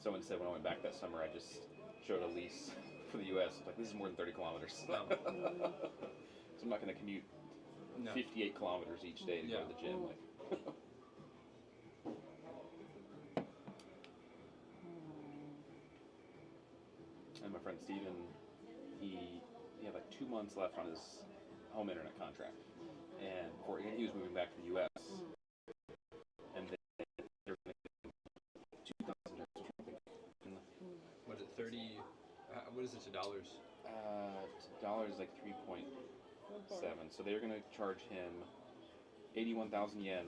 So instead, when I went back that summer, I just showed a lease for the U.S. It's like, this is more than 30 kilometers. So I'm not going to commute 58 kilometers each day to go to the gym. Like. And my friend Steven, he had like 2 months left on his home internet contract, and before he was moving back to the U.S. And then 30. What is it to dollars? Dollars is like 3.7. So they're gonna charge him 81,000 yen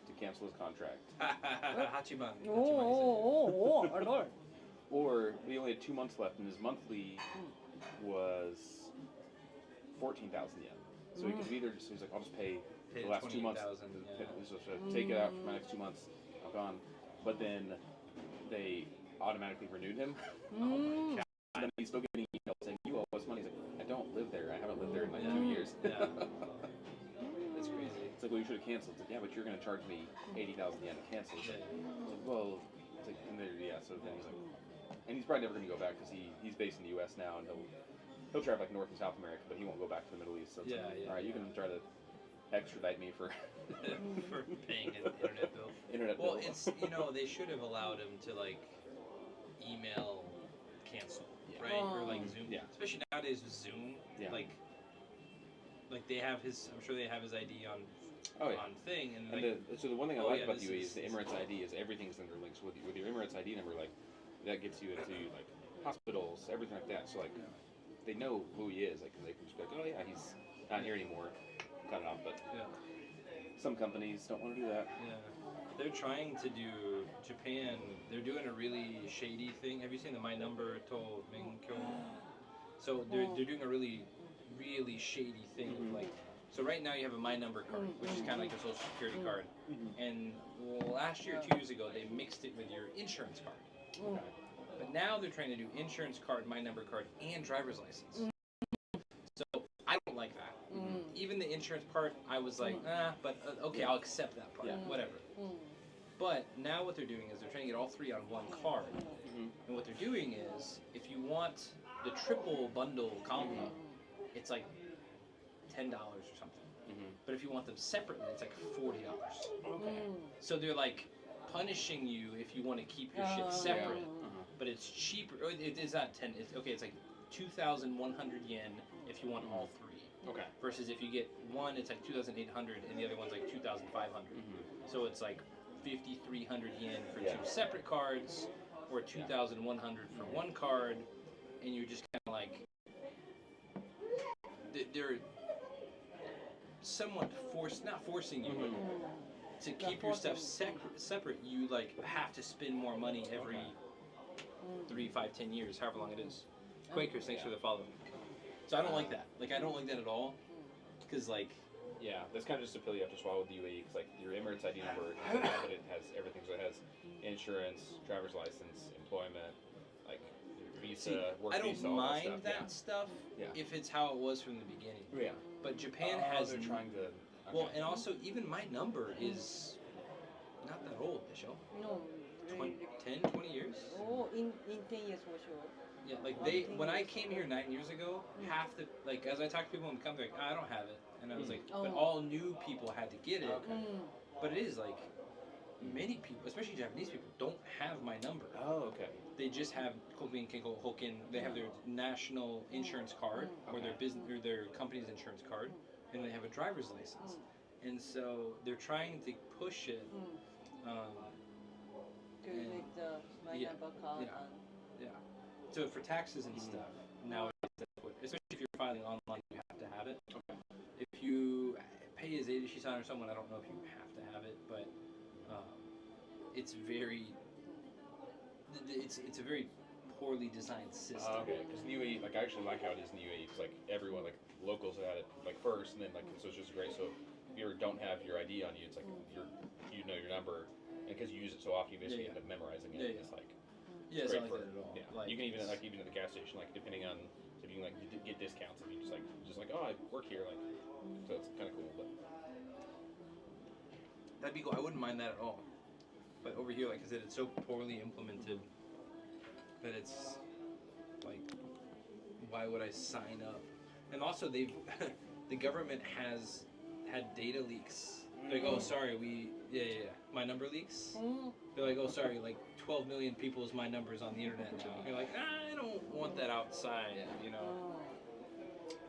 to cancel his contract. Hachiban. Oh, a lot. Or we only had 2 months left, and his monthly was 14,000 yen. So he could either just, he's like, I'll just pay the last 2 months. So take it out for my next 2 months. I'm gone. But then they automatically renewed him. Oh my God. And then he's still getting emails saying, you owe us money. He's like, I don't live there. I haven't lived there in like 2 years. Yeah. That's crazy. It's like, well, you should have canceled. It's like, yeah, but you're going to charge me 80,000 yen to cancel. It's like, well, it's like, and then, yeah, so then he's like, and he's probably never going to go back because he's based in the U.S. now, and he'll travel like North and South America, but he won't go back to the Middle East. So it's like, all right, you can try to extradite me for for paying an internet bill. Well, it's they should have allowed him to like email cancel, right? Or like Zoom. Yeah. Especially nowadays with Zoom, like they have his. I'm sure they have his ID on thing, and like, so the one thing I like about the UAE is the Emirates ID is everything's interlinked with your Emirates ID number. Like that gets you into like hospitals, everything like that. So like they know who he is. Like they can just be like, oh yeah, he's not here anymore. Cut it off. But some companies don't want to do that. Yeah. They're trying to do Japan. They're doing a really shady thing. Have you seen the My Number to Menkyo? So they're doing a really shady thing. Like, so right now you have a My Number card, which is kind of like a Social Security card. And last year, 2 years ago, they mixed it with your insurance card. Okay. But now they're trying to do insurance card, My Number card, and driver's license. So I don't like that. Even the insurance part, I was like, but okay, I'll accept that part, whatever. But now what they're doing is they're trying to get all three on one card. And what they're doing is, if you want the triple bundle combo, it's like $10 or something. But if you want them separately, it's like $40. Okay. So they're like punishing you if you want to keep your shit separate. But it's cheaper. It is not 10. It's like 2,100 yen if you want all three. Okay. Versus if you get one, it's like 2,800, and the other one's like 2,500. So it's like 5,300 yen for two separate cards, or 2,100 for one card, and you're just kind of like, they're somewhat not forcing you, but to keep your stuff separate, you like have to spend more money every 3, 5, 10 years, however long it is. Quakers, thanks for the follow. So I don't like that. Like, I don't like that at all. Because, like... Yeah, that's kind of just a pill you have to swallow with the UAE. Because, like, your Emirates ID number, but it has everything. So it has insurance, driver's license, employment, like, visa, work visa, all that stuff. I don't mind that stuff if it's how it was from the beginning. Yeah. But Japan has... They're trying to... Okay. Well, and also, even my number is not that old, Michelle. No. 10, 20 years? Oh, in 10 years for sure. Yeah, like when I came here 9 years ago, half the, like, as I talk to people in the company, like, I don't have it. And I was like, but all new people had to get it. But it is like, many people, especially Japanese people, don't have my number. Oh, okay. They just have Kokin, Kenko, Hokin. They have their national insurance card, or their business, or their company's insurance card, and they have a driver's license. And so they're trying to push it. To make the my number card. So for taxes and stuff, nowadays, especially if you're filing online, you have to have it. Okay. If you pay as Eidoshisan or someone, I don't know if you have to have it, but it's very, it's a very poorly designed system. Okay, because the UAE, like, I actually like how it is in the UAE. It's like everyone, like locals had it like first, and then like so it's just great. So if you don't have your ID on you, it's like you know your number, and because you use it so often, you basically end up memorizing it. It's like. Yeah, it's not like that at all. Yeah, like, you can even even at the gas station, like depending on if you can get discounts if you just like oh I work here like so it's kind of cool. But that'd be cool. I wouldn't mind that at all. But over here, like I said, it's so poorly implemented that it's like why would I sign up? And also the government has had data leaks. They're like, oh, sorry, my number leaks. They're like, oh, sorry, like 12 million people's my number's on the internet now. You're like, I don't want that outside, you know.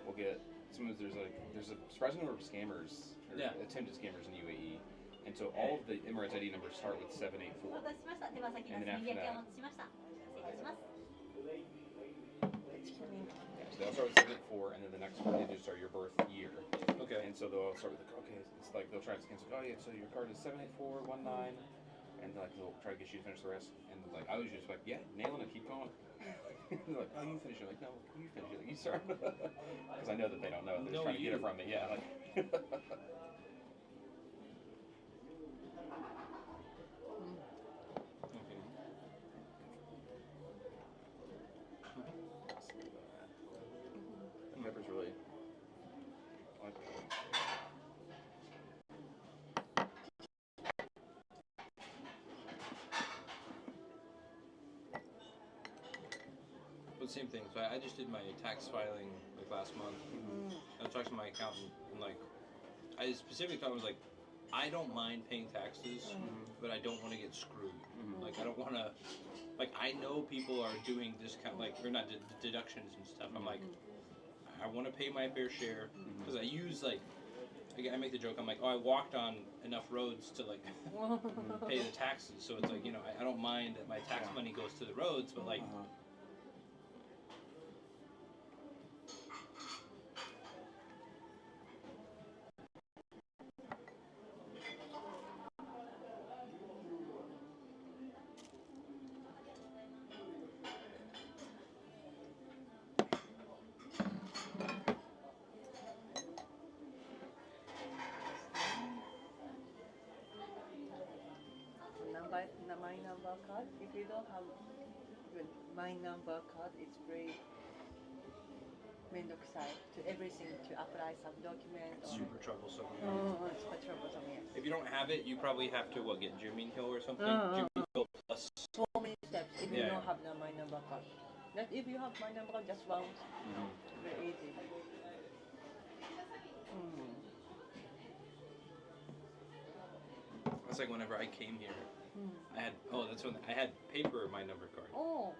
We'll get there's a surprising number of scammers, or attempted scammers in UAE, and so all of the Emirates ID numbers start with 784, and then after that, So they'll start with 784, and then the next 4 digits are your birth year. Okay. And so they'll start with okay, it's like they'll try to cancel. Oh yeah, so your card is 78419, and like they'll try to get you to finish the rest. And like I was just like, yeah, nailing it, keep going. They're like, oh, you finish it. Like, no, you finish it. Like, you start. Because I know that they don't know. They're just trying to get it from me. Yeah. Like. The pepper's really. I like that. But same thing. So I just did my tax filing like last month. I was talking to my accountant and like I specifically thought I was like, I don't mind paying taxes, but I don't want to get screwed. Like I don't want to. Like I know people are doing discount like or not deductions and stuff. I'm like, I want to pay my fair share because I use like. I make the joke. I'm like, oh, I walked on enough roads to like pay the taxes. So it's like, you know, I don't mind that my tax money goes to the roads, but like. My number card. If you don't have my number card, it's very めんどくさい to everything to apply some document. Super troublesome. It's quite troublesome, yes. If you don't have it, you probably have to get Jimin Hill or something. Uh-huh. Jimin Hill plus. So many steps if you Yeah, don't have my number card. That if you have my number card, just bounce. Very easy. It's like whenever I came here, I had that's when I had paper my number card. Oh.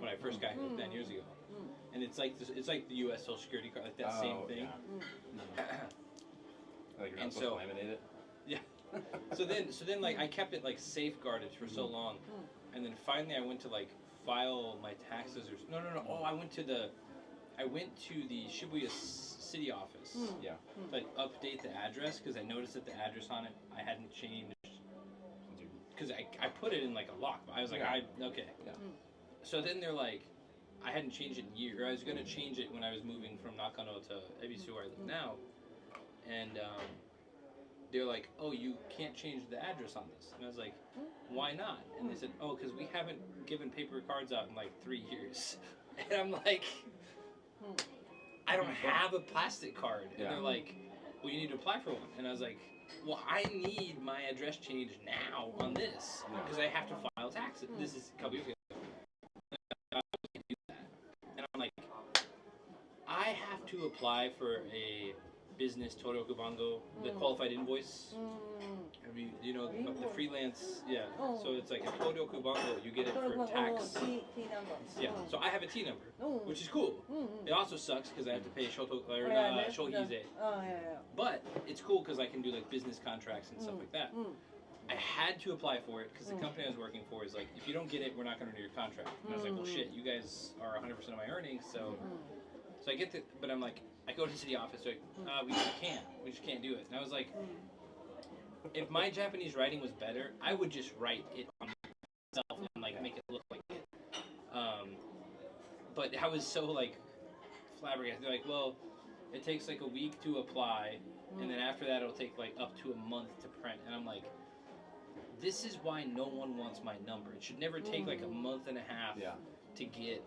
When I first got here 10 years ago, and it's like this, it's like the U.S. Social Security card, like that same thing. Like you're not And supposed so- to laminate it. Yeah. So then like I kept it like safeguarded for so long, and then finally I went to like file my taxes or no. Oh, I went to the Shibuya city office. Yeah. To, like update the address because I noticed that the address on it I hadn't changed because I put it in like a lock. But I was like okay. Yeah. So then they're like, I hadn't changed it in years. I was gonna change it when I was moving from Nakano to Ebisu where I live now, and they're like, oh, you can't change the address on this. And I was like, why not? And they said, oh, because we haven't given paper cards out in like 3 years. And I'm like, I don't have a plastic card. And they're like, well, you need to apply for one. And I was like, well, I need my address change now on this because I have to file taxes. This is a couple years ago. And I'm like, I have to apply for a business Toroku Bango, the qualified invoice. Have you know the freelance? Yeah. So it's like a Toroku Bango. You get it for tax. T number. Yeah. So I have a T number, which is cool. It also sucks because I have to pay shohize. But it's cool because I can do like business contracts and stuff like that. I had to apply for it because the company I was working for is like, if you don't get it, we're not going to renew your contract. And I was like, well, shit, you guys are 100% of my earnings, so I get the, but I'm like, I go to the city office, like, we just can't do it. And I was like, if my Japanese writing was better, I would just write it on myself and like make it look like it. But I was so like flabbergasted. They're like, well, it takes like a week to apply, and then after that, it'll take like up to a month to print. And I'm like, this is why no one wants my number. It should never take like a month and a half to get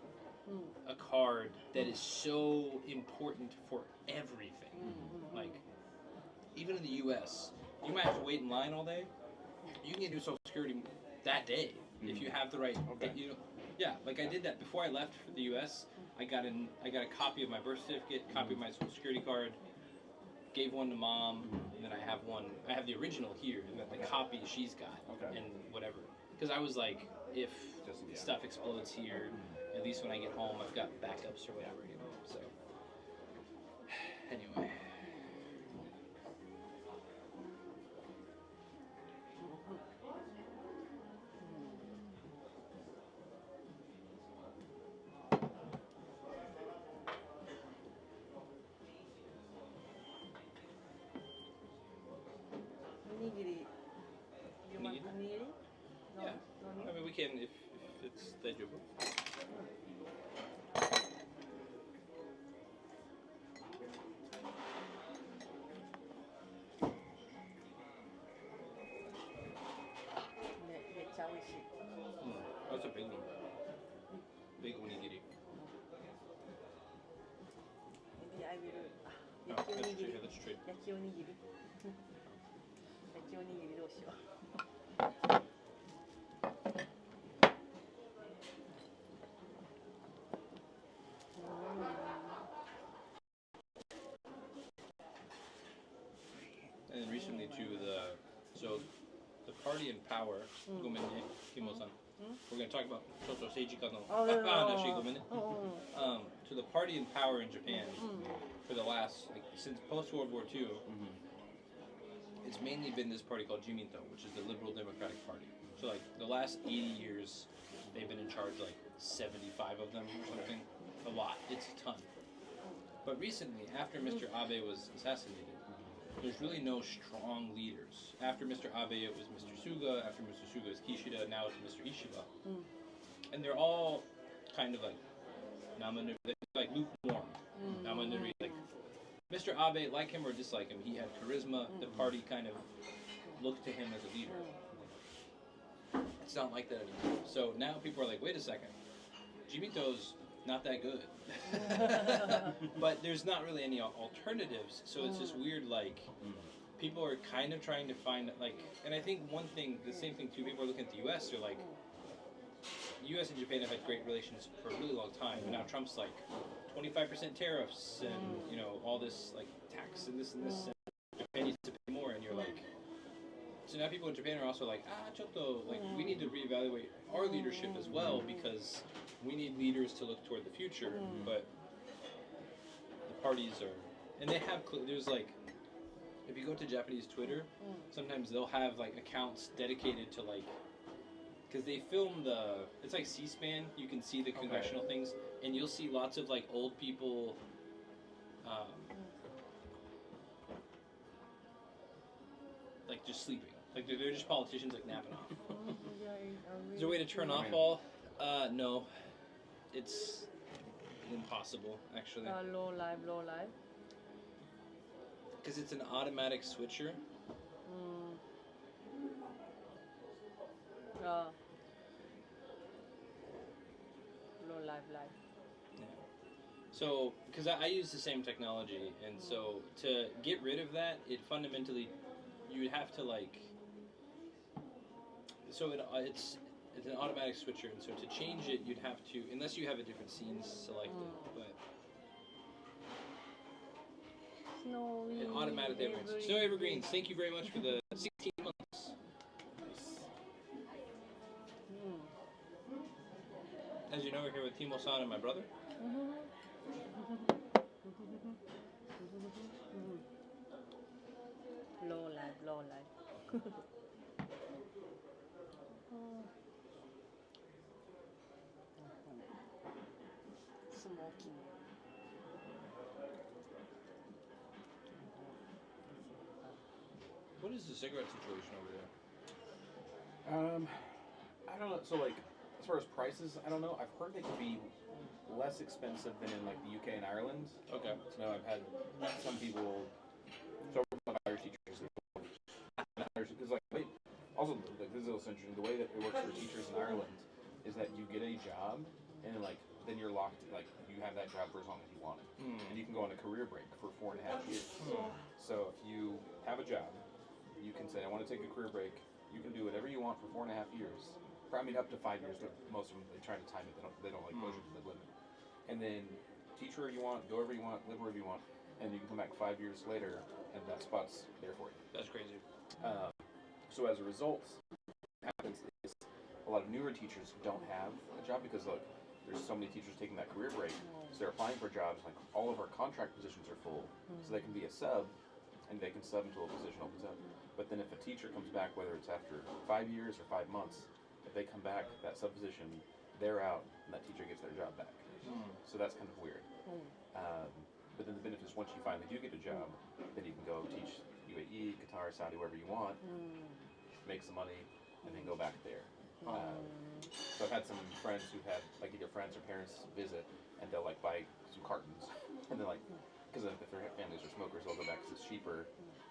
a card that is so important for everything. Like, even in the U.S., you might have to wait in line all day. You can get new Social Security that day if you have the right. You know, yeah, like I did that before I left for the U.S. I got a copy of my birth certificate, copy of my Social Security card. Gave one to mom, and then I have one. I have the original here, and then the copy she's got, and whatever. Because I was like, if stuff explodes here, at least when I get home, I've got backups or whatever, you know. So anyway. onigiri? No, Yeah. no need? I mean, we can if it's daijoubu. Meっちゃ美味しい。 That's a big one. Big onigiri. Maybe I will. No, 焼きお let's にぎ trade. り。 Let's trade. 焼きおにぎり。焼きおにぎりどうしよう。And then recently too, the party in power. Gomen ne, Kimo-san. We're going to talk about Choto Seijika no Hanashi, gomen ne. So the party in power in Japan for the last, like, since post World War II, it's mainly been this party called Jiminto, which is the Liberal Democratic Party. So like the last 80 years, they've been in charge like 75 of them or something. A lot. It's a ton. But recently, after Mr. Abe was assassinated, there's really no strong leaders. After Mr. Abe, it was Mr. Suga. After Mr. Suga, it's Kishida. Now it's Mr. Ishiba. And they're all kind of like like lukewarm. Namanuri. Like Mr. Abe, like him or dislike him, he had charisma. The party kind of looked to him as a leader. It's not like that anymore. So now people are like, wait a second, Jiminto's not that good. But there's not really any alternatives, so it's just weird, like, people are kind of trying to find, like, and I think one thing, the same thing too, people are looking at the US, they're like, US and Japan have had great relations for a really long time, and now Trump's like, 25% tariffs, and, you know, all this, like, tax and this, and Japan needs to pay more, and you're like, so now people in Japan are also like, chotto, like, we need to reevaluate our leadership as well, because we need leaders to look toward the future, but the parties are, and they have, there's like, if you go to Japanese Twitter, sometimes they'll have like accounts dedicated to like, because they film it's like C-SPAN, you can see the congressional things, and you'll see lots of like old people, like just sleeping. Like they're just politicians like napping off. Is there a way to turn off all? No. It's impossible, actually. Low live. Because it's an automatic switcher. Low live. Yeah. So, because I use the same technology, and so to get rid of that, it fundamentally, you would have to like, so it's an automatic switcher, and so to change it, you'd have to, unless you have a different scene selected, but it automatically evergreens. Snow Evergreens, thank you very much for the 16 months. As you know, we're here with Timo-san and my brother. Low live. Smoking. What is the cigarette situation over there? I don't know. So like, as far as prices, I don't know. I've heard they could be less expensive than in like the UK and Ireland. Okay. So I've had some people. So my Irish teachers, because like also like, this is also interesting. The way that it works for teachers in Ireland is that you get a job and like then you're locked. Like you have that job for as long as you want it, and you can go on a career break for 4.5 years. So if you have a job, you can say, I want to take a career break. You can do whatever you want for 4.5 years. I mean, up to 5 years, but most of them, they try to time it. They don't like push it to the limit. And then teach wherever you want, go wherever you want, live wherever you want, and you can come back 5 years later, and that spot's there for you. That's crazy. So as a result, what happens is a lot of newer teachers don't have a job because look, there's so many teachers taking that career break, so they're applying for jobs. Like all of our contract positions are full, so they can be a sub, and they can sub until a position opens up. But then if a teacher comes back, whether it's after 5 years or 5 months, if they come back, that sub position, they're out, and that teacher gets their job back. So that's kind of weird. But then the benefit is once you finally do get a job, then you can go teach UAE, Qatar, Saudi, wherever you want, make some money, and then go back there. So I've had some friends who have like either friends or parents visit, and they'll like buy some cartons, and then like because if their families are smokers, they'll go back because it's cheaper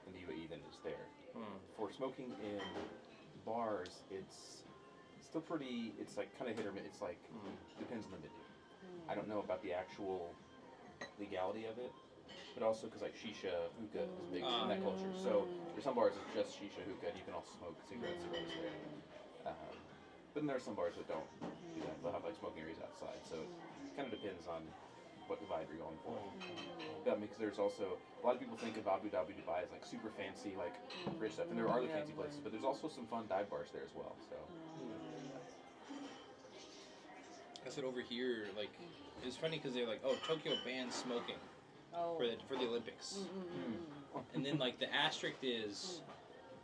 in the UAE than it is there. For smoking in bars, it's still pretty. It's like kind of hit or miss. It's like depends on the menu. I don't know about the actual legality of it, but also because like shisha hookah is big in that culture. So there's some bars it's just shisha hookah, and you can also smoke cigarettes there. But then there are some bars that don't do that. They'll have like smoking areas outside. So it kind of depends on what vibe you're going for. Because there's also a lot of people think of Abu Dhabi, Dubai as like super fancy, like rich stuff, and there are the fancy places, but there's also some fun dive bars there as well. So I said over here, like it's funny because they're like, oh, Tokyo bans smoking for the Olympics, and then like the asterisk is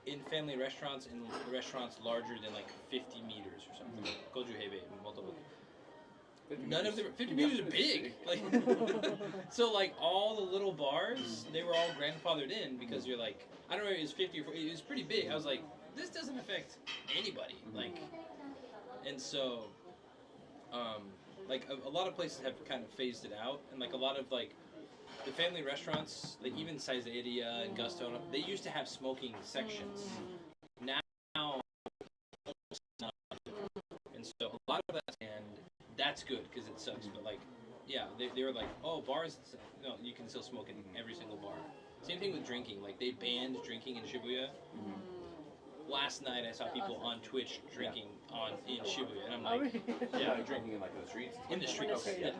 in family restaurants and restaurants larger than like 50 meters or something. Goju Hebe, multiple. None of the 50 meters are big. Like, so like all the little bars, they were all grandfathered in because you're like, I don't know, it was 50 or 40, it was pretty big. I was like, this doesn't affect anybody. Like, and so, like a lot of places have kind of phased it out, and like a lot of like the family restaurants, like even Saizeriya and Gusto, they used to have smoking sections. Now, and so a lot of that, and that's good because it sucks. But like, yeah, they were like, oh, bars, no, you can still smoke in every single bar. Same thing with drinking. Like they banned drinking in Shibuya. Last night I saw people on Twitch drinking in Shibuya, and I'm like, yeah, like drinking in like the streets. In the streets. Okay, yeah.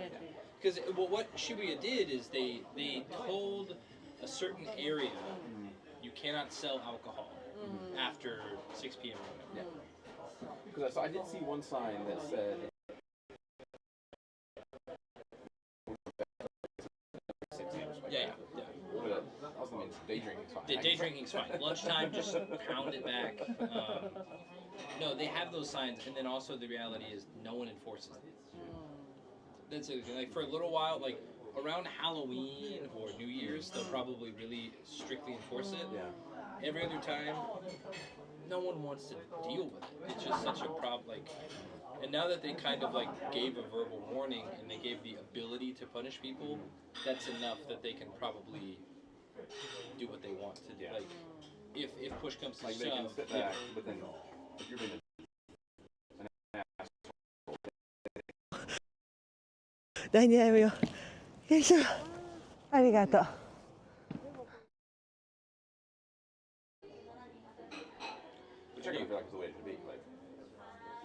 Because what Shibuya did is they told a certain area you cannot sell alcohol after 6 p.m. Yeah. Because I did see one sign that said 6 p.m. Yeah. But also means day drinking's fine. Day drinking's fine. Lunchtime, just pound it back. No, they have those signs, and then also the reality is no one enforces them. That's the other thing. Like for a little while, like around Halloween or New Year's, they'll probably really strictly enforce it. Yeah. Every other time, no one wants to deal with it. It's just such a problem. Like, and now that they kind of like gave a verbal warning and they gave the ability to punish people, that's enough that they can probably do what they want to do. Yeah. Like, if push comes to like shove, they can sit back, but then if you're being an ass, 第2台目よ。よいしょ。ありがとう。which I kind of feel like is the way it should be. Like,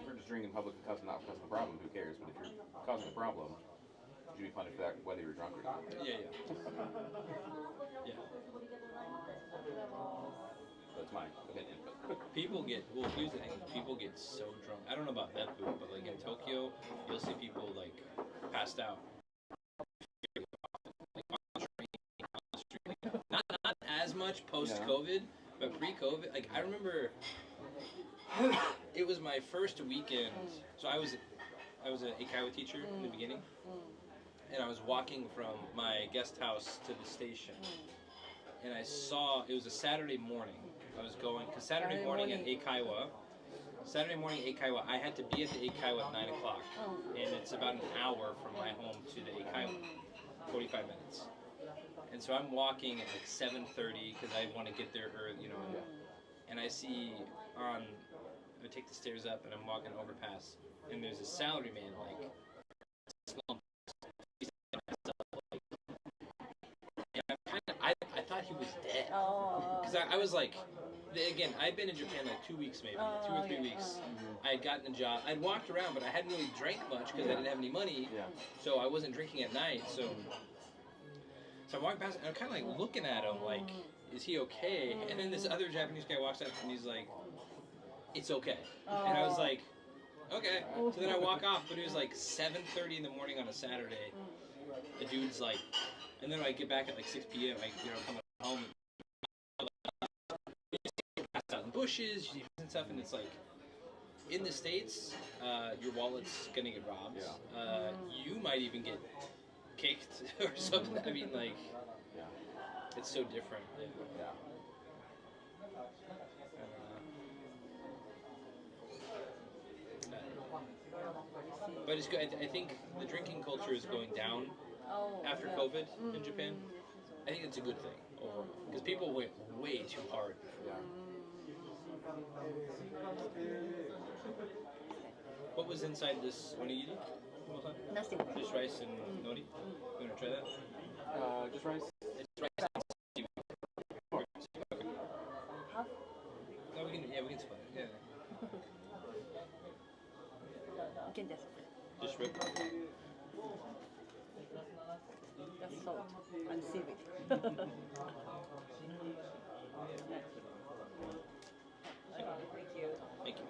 if you're just drinking in public and not causing a problem, who cares? But if you're causing a problem, you should be punished for that whether you're drunk or not. Yeah. That's my opinion. But People get, well, here's the thing, people get so drunk. I don't know about Beppu, but like in Tokyo, you'll see people like passed out. Like on the street. Not as much post-COVID, but pre-COVID, like I remember it was my first weekend. So I was an Eikaiwa teacher in the beginning, and I was walking from my guest house to the station, and I saw, it was a Saturday morning. I was going, because Saturday morning at Eikaiwa, I had to be at the Eikaiwa at 9 o'clock, and it's about an hour from my home to the Eikaiwa, 45 minutes. And so I'm walking at like 7:30 because I want to get there early, you know, and I see I take the stairs up and I'm walking overpass, and there's a salaryman like slumped. And I thought he was dead. Because I was like, again, I'd been in Japan like 2 weeks maybe, 2 or 3 weeks. I had gotten a job. I'd walked around, but I hadn't really drank much because I didn't have any money. So I wasn't drinking at night. So I'm walking past, and I'm kind of like looking at him like, is he okay? And then this other Japanese guy walks up and he's like, it's okay. And I was like, okay. So then I walk off, but it was like 7:30 in the morning on a Saturday. The dude's like, and then I get back at like 6 p.m. I come home. Passed out in bushes and stuff, and it's like, in the States, your wallet's gonna get robbed. You might even get kicked or something. I mean, like, it's so different. But it's good. I think the drinking culture is going down after COVID in Japan. I think it's a good thing overall because people went way too hard before. What was inside this onigiri? Nothing. Just rice and nori. You wanna try that? Just rice. It's rice and seaweed. Half? No, we can split it. Yeah. You can Just rib. just salt and seaweed. Thank you. Thank you.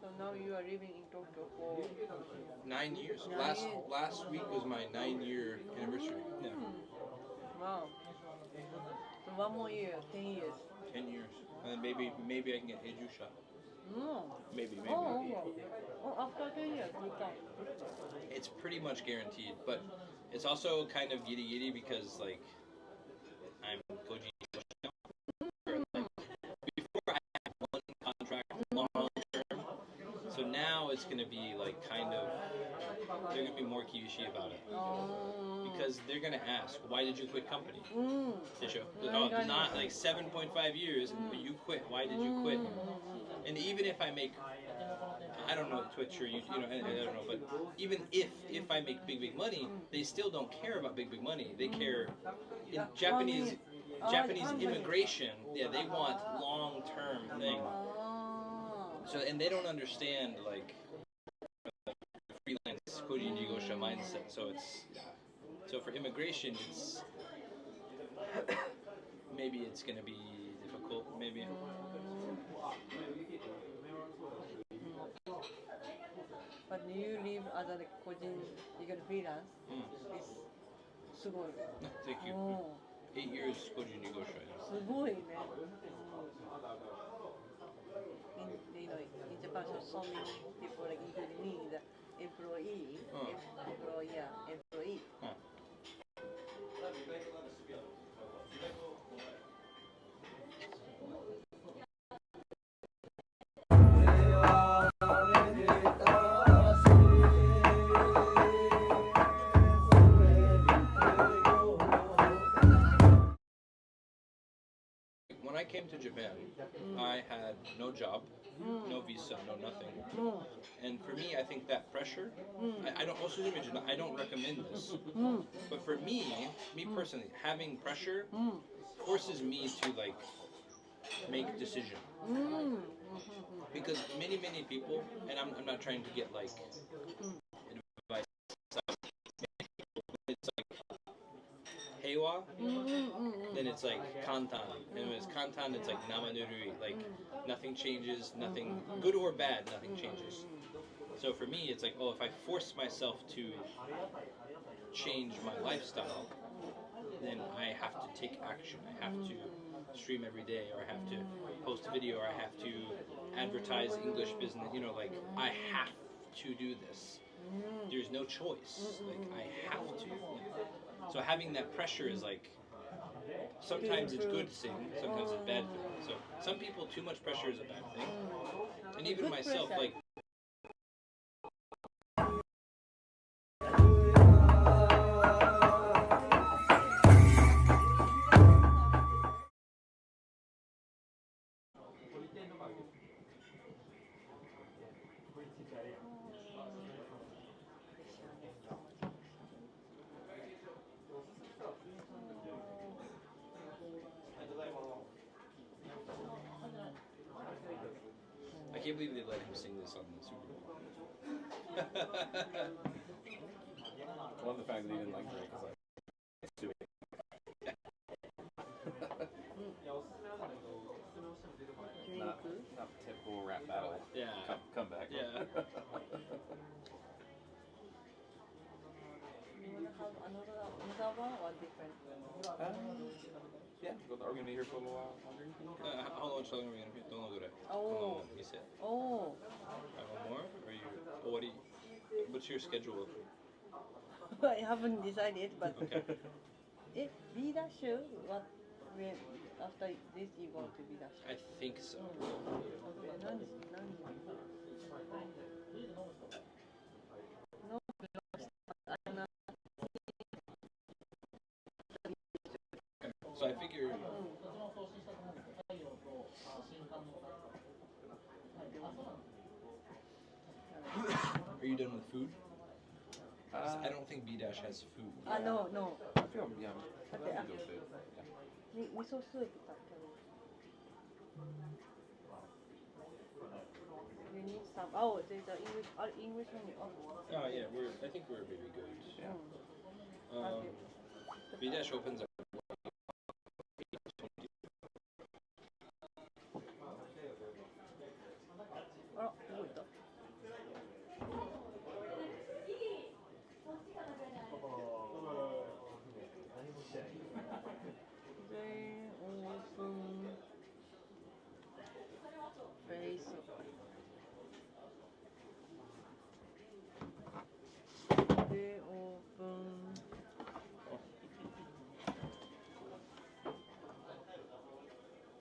So now you are living in Tokyo for 9 years. 9 Last years. last week was my 9-year anniversary. Yeah. wow. So one more year, 10 years. 10 years. And then maybe I can get Eiju shot. Maybe. Oh, after 10 years, you can. It's pretty much guaranteed, but it's also kind of giddy giddy because like I'm Koji now. Like, before I had one contract long term, so now it's gonna be like kind of they're gonna be more kiyoshi about it because they're gonna ask why did you quit company? They show not like 7.5 years and you quit. Why did you quit? And even if I make I don't know Twitch or you know I don't know, but even if I make big money, they still don't care about big money. They care in Japanese immigration. Yeah, they want long term thing. So and they don't understand like the freelance Koji Jigosha mindset. So for immigration, it's maybe it's gonna be difficult. Maybe. But you live as a Kojin legal freelance. It's すごい。 Thank you. 8 years Koji Jigosha. すごいね。In Japan, so many people, like including me, the employee, employee. When I came to Japan, I had no job, no visa, no nothing. And for me, I think that pressure, I don't also imagine, I don't recommend this. But for me personally, having pressure forces me to like make decision. Because many people, and I'm not trying to get like advice. It's like heiwa, then it's like kantan, and when it's kantan, it's like namanurui, like nothing changes, nothing good or bad, nothing changes. So for me, it's like, oh, if I force myself to change my lifestyle, then I have to take action. I have to stream every day, or I have to post a video, or I have to advertise English business. You know, like I have to do this. There's no choice. Like I have to. So having that pressure is like, sometimes it's good thing, sometimes it's bad thing. So some people, too much pressure is a bad thing. And even myself, like. I can't believe they let him sing this on the Super Bowl. I love the fact that he didn't like Drake. It's like, let's do it. Not typical rap battle. Yeah. Come back. Yeah. one or different? Yeah, are we gonna be here for a little while longer? You think? How much longer are we gonna be? Don't look at it. Oh. You said. Oh. One more? Or you? What do you? What's your schedule? I haven't decided, but Okay. B dash, what when after this you go to B dash? I think so. Okay, 何時 No, I'm not. So I figure. Are you done with food? 'Cause I don't think B dash has food. No, no. I feel yeah. I Okay, feel good food. Yeah. 味噌スープ買ってる。You need some. Oh, there's an English menu. Oh yeah, I think we're really good. Yeah. Okay. B dash opens at. あら、動いた。They open face. They open.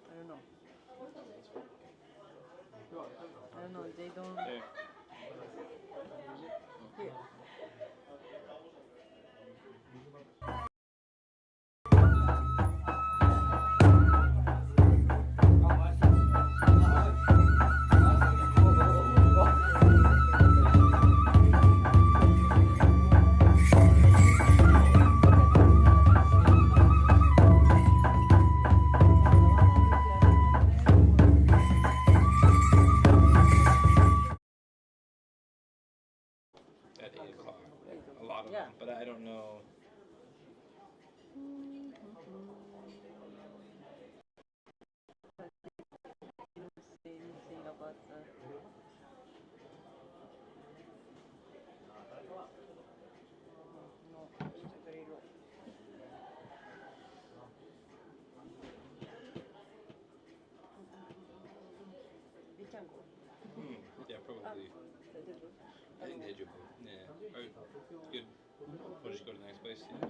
I don't know. I don't know. They don't. There. Here. At 8 o'clock. A lot of Yeah. them, but I don't know. Didn't say anything about the. No, it's very low. We can go. Yeah, probably. I think they do. Yeah. Alright. Good. We'll just go to the next place. Yeah.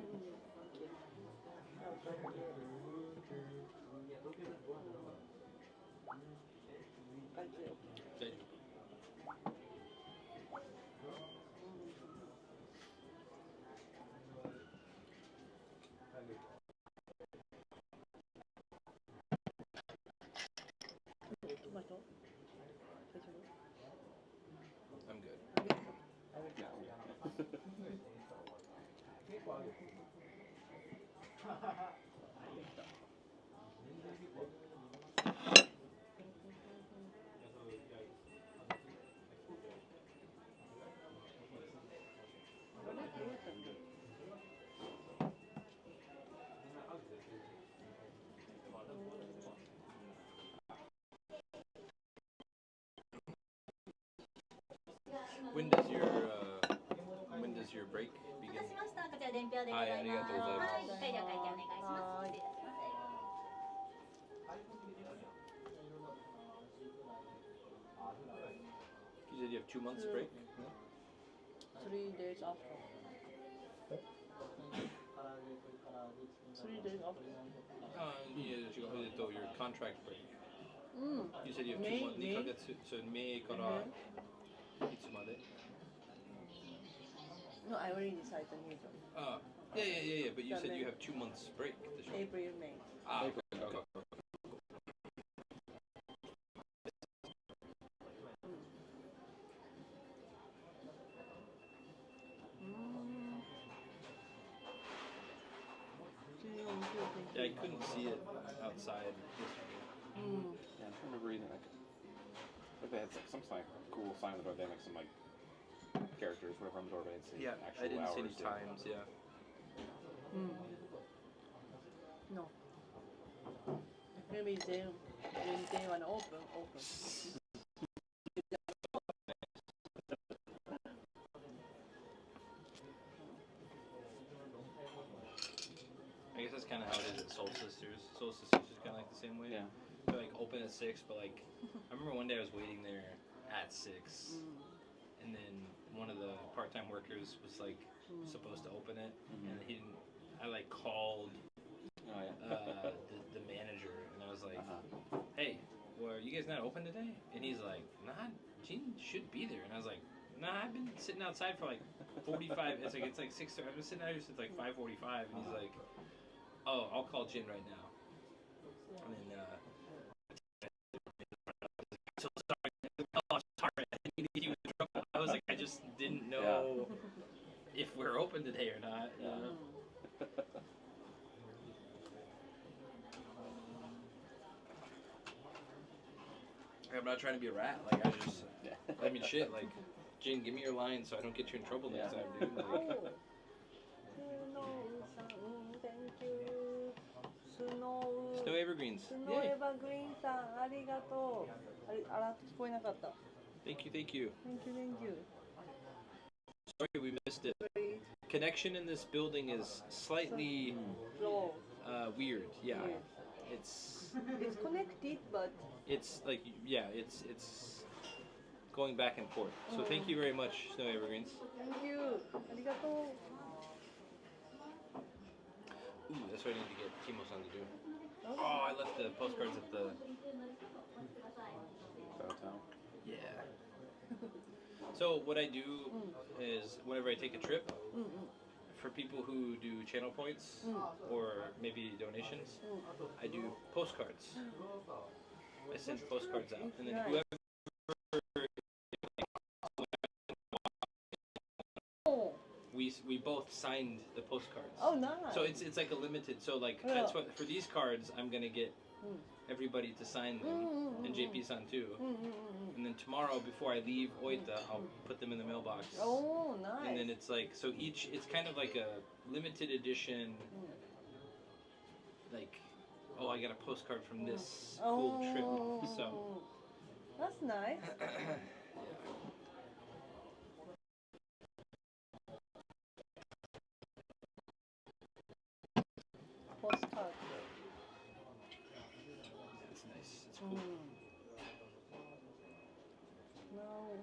They do. Tomato? I'm good. When does your break begin? こちら伝票でございます。はい、ありがとうございます。はい、会場会計お願いします。失礼いたします。You said you have 2 months break? No? 3 days after. 3 days after. Your contract break. うん。 You said you have 2 months. 2ヶ月、so May からいつまで? No, I already decided the new job. Yeah, but you said you have 2 months break. April, May. Okay. Yeah, I couldn't see it outside yesterday. Yeah, I'm trying to read it. Like they had some like cool sign on the door. They make some like characters, whatever on the door. But I didn't see actual I didn't hours. see any times. Yeah. No. Maybe then when they want to open. Soul Sisters. Soul Sisters is kind of like the same way. Yeah. They're like open at 6, but like I remember one day I was waiting there at 6, and then one of the part-time workers was like supposed to open it, and he didn't. I like called the manager, and I was like, "Hey, well, are you guys not open today?" And he's like, "Nah, Gene should be there." And I was like, "Nah, I've been sitting outside for like 45. It's like 6. I've been sitting out here since like 5:45." And he's like, "Oh, I'll call Jin right now." And then so sorry. Oh, sorry. He was drunk. I was like, I just didn't know if we're open today or not. You know? I'm not trying to be a rat. Like I mean, shit. Like, Jane, give me your line so I don't get you in trouble next time, dude. Like, Thank you. Snow Evergreens. Snow Yay. Evergreen さん、ありがとう。聞こえなかった。Thank you, thank you. Thank you, thank you. Sorry we missed it. Connection in this building is slightly weird. Yeah. It's connected, but it's like it's going back and forth. So thank you very much, Snow Evergreens. Thank you. ありがとう。 Ooh, that's what I need to get Timo-san to do. Oh, I left the postcards at the Downtown. Yeah. So what I do is whenever I take a trip, for people who do channel points or maybe donations, I do postcards. I send postcards out, and then whoever we both signed the postcards. Oh, nice. So it's like a limited. So like that's what for these cards I'm gonna get everybody to sign them, and JP-san too. And then tomorrow before I leave Oita, I'll put them in the mailbox. Oh, nice. And then it's like so each it's kind of like a limited edition. Like, oh, I got a postcard from this cool trip. So that's nice. Postcard. It's nice. It's cool. No,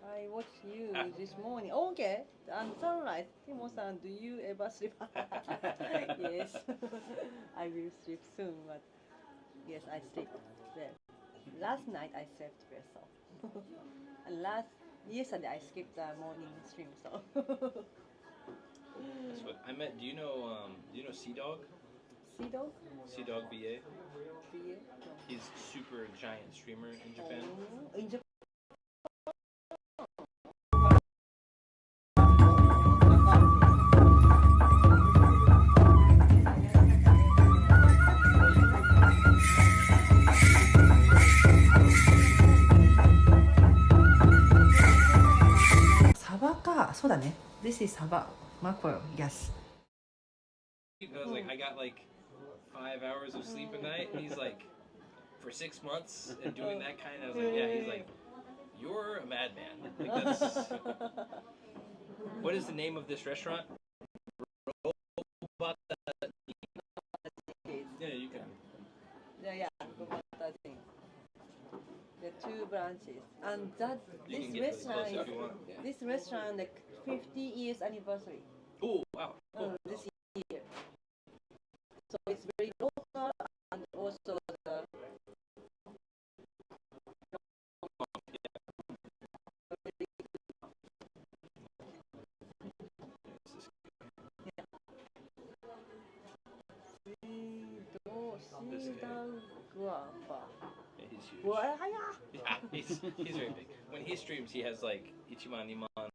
I watched you this morning. Okay, and sunrise. Timo-san, do you ever sleep? Yes, I will sleep soon, but yes, I sleep there. Last night I slept very so. And yesterday I skipped the morning stream, so. That's what I met. Do you know Sea Dog? Sea Dog? Sea Dog BA. BA? No. He's super giant streamer in Japan. Oh, in Japan. Saba ka. そうだね. This is saba. Mackerel. Yes. I was like, I got like 5 hours of sleep a night, and he's like, for 6 months and doing that kind. I was like, yeah. He's like, you're a madman. Like that's. What is the name of this restaurant? Yeah, you can. Yeah. The 2 branches, and You this can get this restaurant close if you want. this restaurant like 50 years anniversary. Oh wow. Cool. This year. So it's very local and also the Yeah, he's huge. Yeah, he's very big. When he streams, he has like Ichiman, Niman.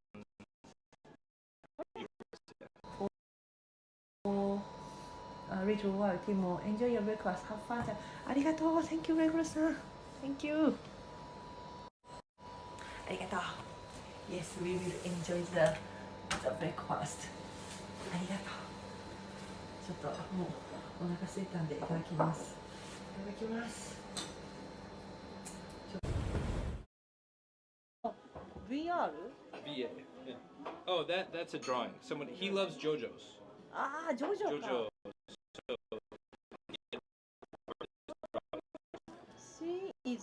Rachel, wow, Timo, enjoy your breakfast. Have fun. Arigato. Thank you, Regular-san. Thank you. Arigato. Yes, we will enjoy the breakfast. Arigato. ちょっともうお腹空いたんでいただきます。いただきます。VR? VA. Yeah. Oh, that's a drawing. Someone he loves JoJo's. Ah, JoJo. JoJo. So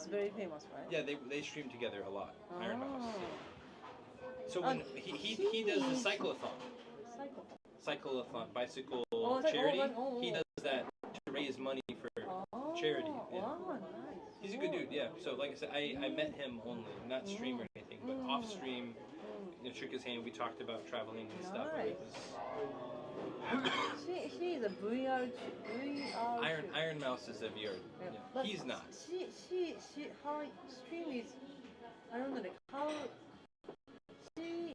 it's very famous, right? Yeah, they stream together a lot. Iron Mouse. Oh. So when he does the cyclothon, bicycle charity, he does that to raise money for charity. Yeah. Wow, nice. He's a good dude, yeah. So like I said, I met him only, not stream or anything, but off stream, shook his hand, we talked about traveling and stuff. And it was, She is a VR. Iron Mouse is a VR. Yeah. He's not. Her stream is, I don't know, like how she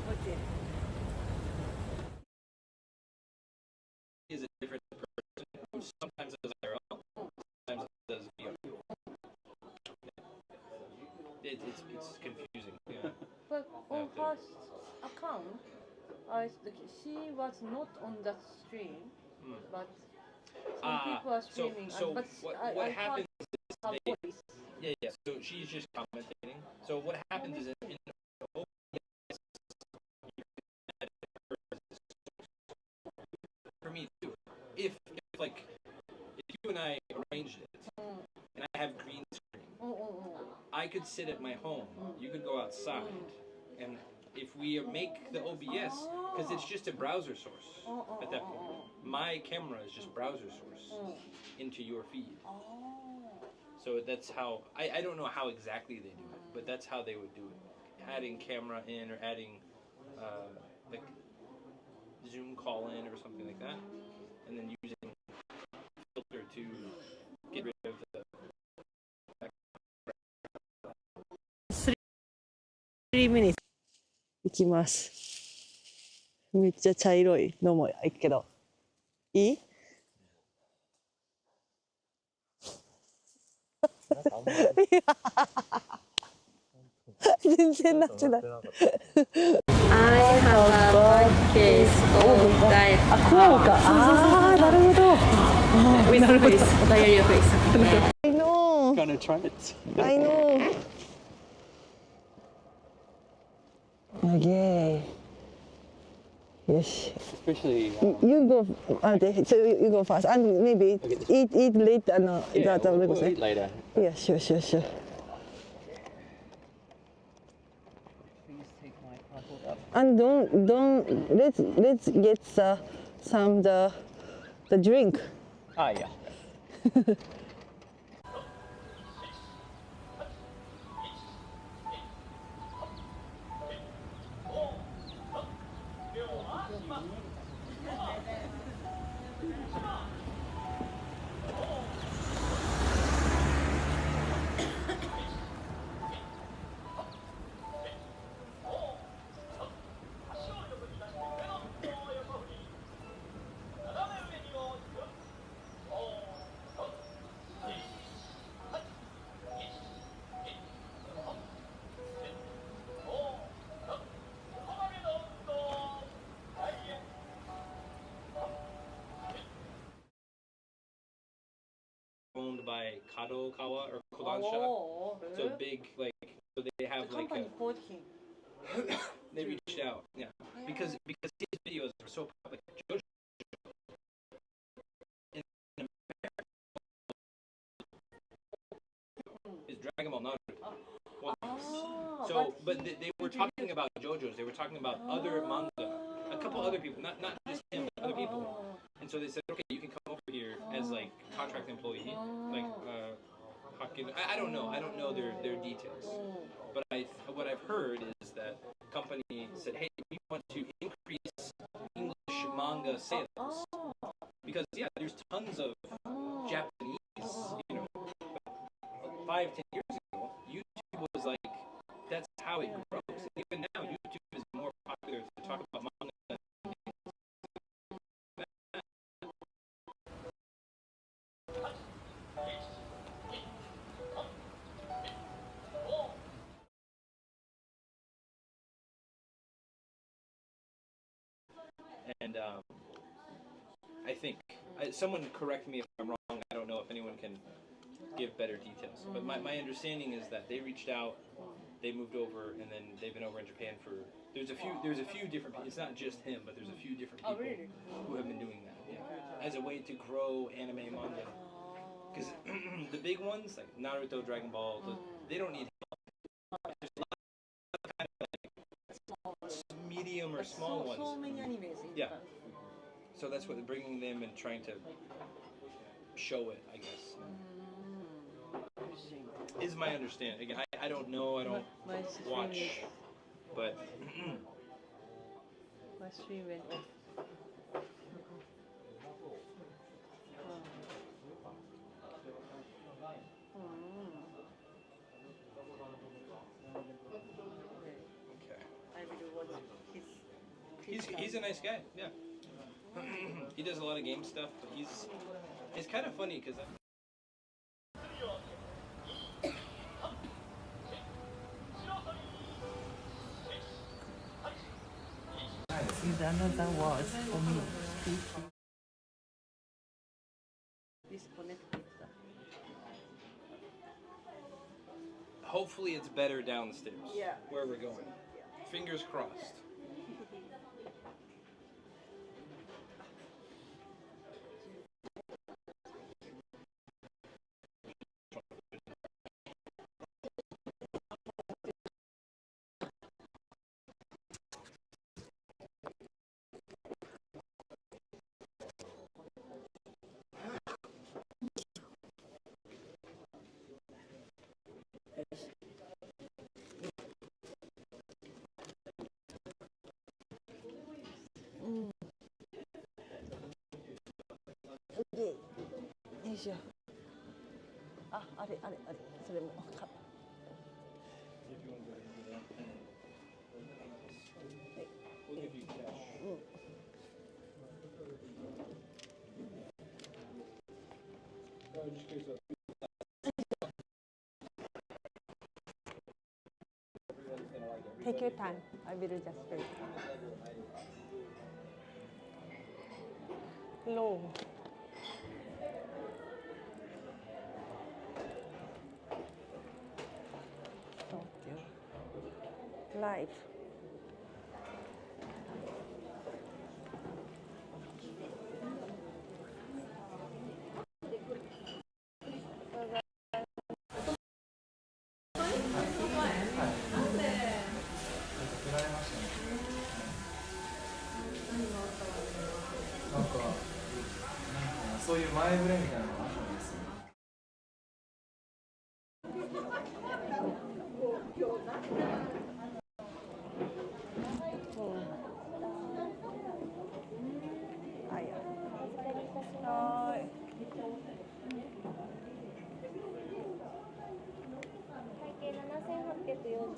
okay. He is a different person who sometimes does IRL, sometimes does VR. It's confusing. Yeah. But on her account, she was not on that stream, but some people are streaming. So but what happens is her voice. yeah. So she's just commentating. So what happens is in OBS, for me too. If you and I arranged it, and I have green screen, I could sit at my home. You could go outside, and if we make the OBS, because it's just a browser source at that point. My camera is just browser source into your feed. So that's how, I don't know how exactly they do it, but that's how they would do it. Adding camera in or adding like Zoom call in or something like that, and then using filter to get rid of the 3 minutes 行きます。めっちゃ茶色いのもいくけど、いい？全然なってない。I have a case of diet. あ、こうか。ああ、なるほど。With face, diarrhea face. I know. Gonna try it. I know. Okay. Yes. Especially. You go. So you go first, and maybe eat later. No, Yeah, we'll eat later. Yeah, sure. Please take my passport up. And let's get the drink. Ah, yeah. Owned by Kadokawa or Kodansha. So big, so they have the company called him. They reached out, yeah, because his videos are so public. JoJo in America is Dragon Ball Naruto. So, but they were talking about JoJo's. They were talking about other manga, a couple other people, not just him, but other people. And so they said, okay, you can come over here as contract employee, I don't know their details, but what I've heard is that the company said, hey, we want to increase English manga sales because there's tons of Japanese, 5-10 years ago, YouTube was that's how it grows. And even now, YouTube is more popular to talk about manga. And I think, someone correct me if I'm wrong, I don't know if anyone can give better details, but my understanding is that they reached out they moved over, and then they've been over in Japan for. There's a few different. It's not just him, but there's a few different people who have been doing that. Yeah, as a way to grow anime manga. Because the big ones like Naruto, Dragon Ball, they don't need help. There's a lot of kind of like medium or small ones. So many animes. Yeah. So that's what they're bringing them and trying to show it, I guess. Is my understanding. Again, I don't know. I don't watch, but my stream went off. okay. I will watch his He's a nice guy. Yeah. He does a lot of game stuff, but it's kind of funny because. is another word for me. Disconnected. Hopefully, it's better down the stairs. Yeah. Where we're going. Fingers crossed. OK。よいしょ。あ、あれ、それも。We'll give you cash. Just curious about. Take your time. I will just wait. Low. Live.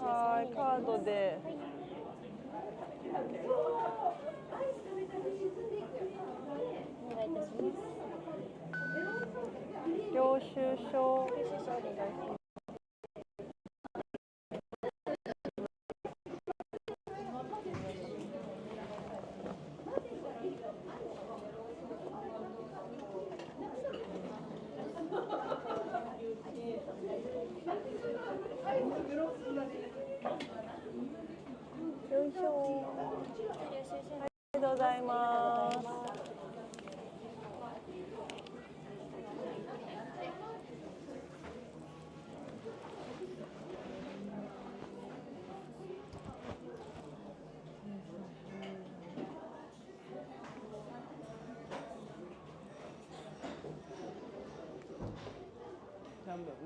はい、カードで。お願いいたします。領収書。領収書お願いします。よいしょ。ありがとうございます。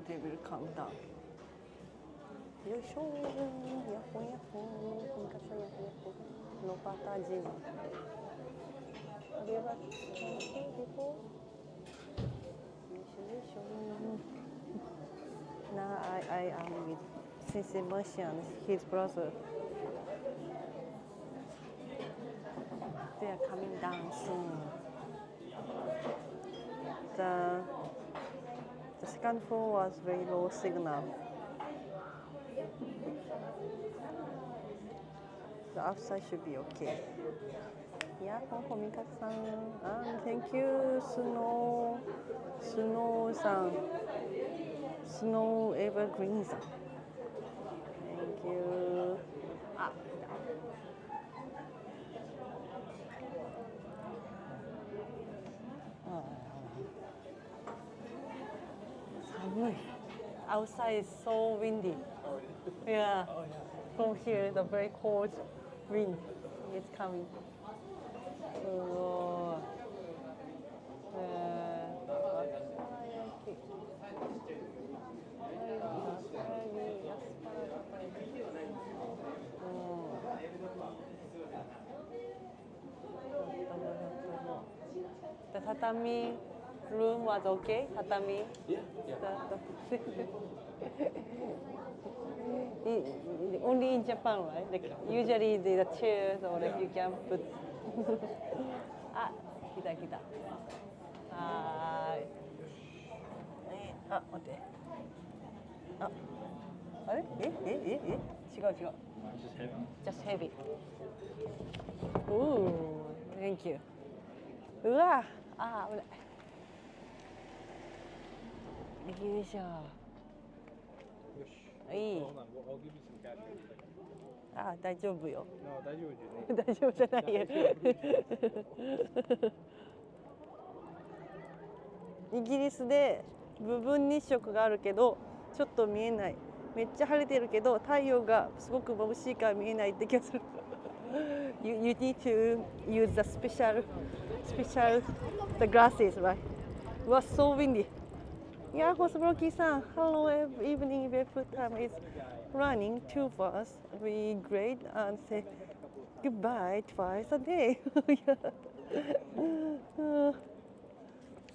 テーブルカウンター。よいしょー、やっほんやっほん、本格さやっほんやっほん、のパタジン。これは、よいしょよいしょ。Now I am with Sensei Martian, his brother. They are coming down soon. The second floor was very low signal. The outside should be okay. Yeah, Komikata-san. Thank you, Snow-san. Snow Evergreen-san. Thank あ、寒い。Outside is so windy. Yeah. From here, the very cold wind is coming. すごい。The tatami room was okay? Tatami? Yeah. Only in Japan, right? Like usually the chairs or like you can put. あ、来た来た。はーい。あ、待って。あ、あれ？違う違う。Just heavy. Ooh, thank you. うわ、あ、危ない。よいしょ。いい。あ、大丈夫よ。大丈夫じゃないよ。イギリスで部分日食があるけどちょっと見えない。めっちゃ晴れてるけど太陽がすごく眩しいから見えないって気がする。you need to use the special the glasses, right? It was so windy. Yeah, Hosbroki-san, hello evening. Beppu time is running too fast. We great and say goodbye twice a day.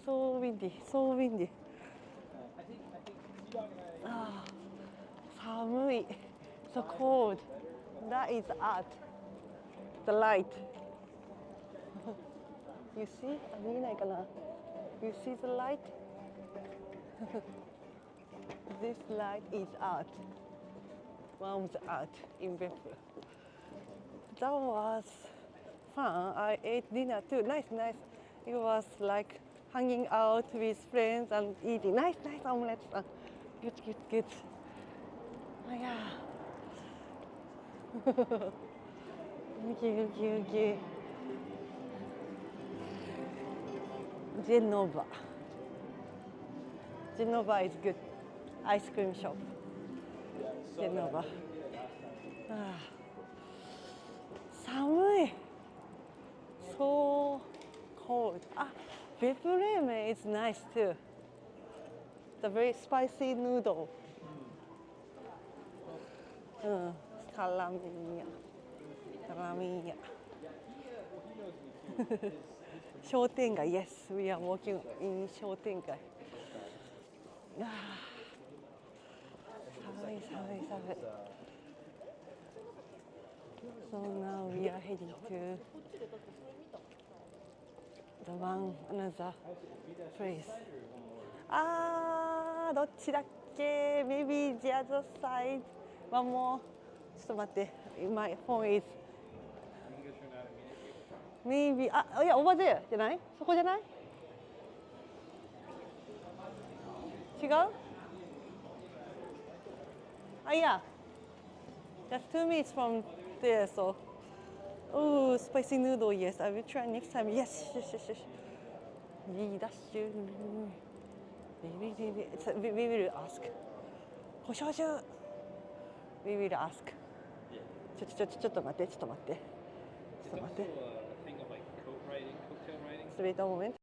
So windy, so windy. ああ、寒い。So cold. That is art. The light. You see? あ、見えないかな。You see the light? This light is art. One of the art in Beppu. That was fun. I ate dinner too. Nice. It was like hanging out with friends and eating. Nice omelette. Good. Oh yeah. Thank you. Genova is good. Ice cream shop. Genova. Ah. 寒い。So cold. Ah, Beppu ramen is nice too. The very spicy noodle. うん、カラミーヤ。商店街、yes, we are walking in 商店街。ああ、寒い。So now we are heading to the another place. ああ、どっちだっけ？ Maybe the other side. One more. ちょっと待って。My phone is. Maybe. いや、over there じゃない？そこじゃない？違う？いや。Just 2 minutes from there, so. Oh, spicy noodle, yes. I will try next time. Yes. Dash. We will ask. 保証中。We will ask. ちょっと待って。Wait a moment.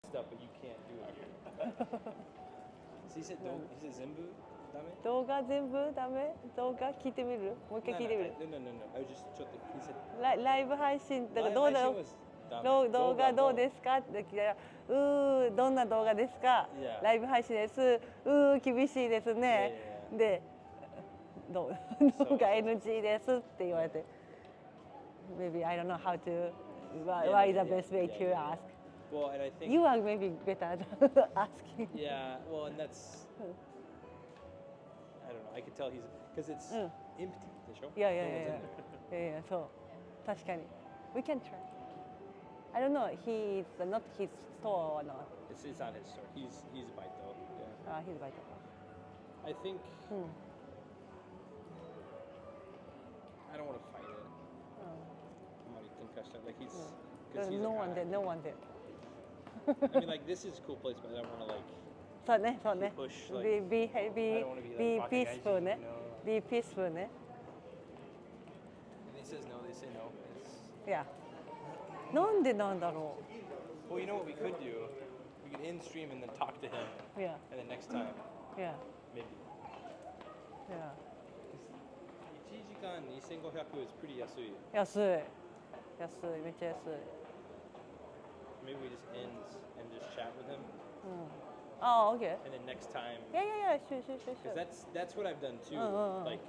stuff, but you can't do it. So he said Zimbu, dame? 動画全部ダメ？動画聞いてみる？もう一回聞いてみる？ No. I was just he said ライブ配信だからどうだろう？ dame. 動画どうですかって聞いたら、どんな動画ですか？ Yeah. ライブ配信です。厳しいですね。で、動画 NG ですって言われて。Maybe I don't know how to. Why is the best way to ask? Well, and I think You are maybe better at asking. Yeah, well, and that's I don't know. I could tell because it's empty. The show. Yeah. No one's in there. Yeah. そう。確かに。We can try. I don't know. He's not his store or not. It's not his store. He's a bite though. Yeah. He's right. I think I don't want to fight it. Concussion. Like he's No one there. No one there. I mean, like this is a cool place, but I don't want to like そうね、そうね。 push. Be I don't want to be be like peaceful ね。 You know? Be peaceful ね。 If he says no, they say no.いや。なんでなんだろ Well, you know what we could do? We could in stream and then talk to him, う。いや。 and then next time いや。 maybe. いや。 1時間2500 is pretty 安い. 安い。安い。めっちゃ安い。 Maybe we just end and just chat with him, ああ、OK。 and then next time. いや。Sure. Because that's what I've done too. Like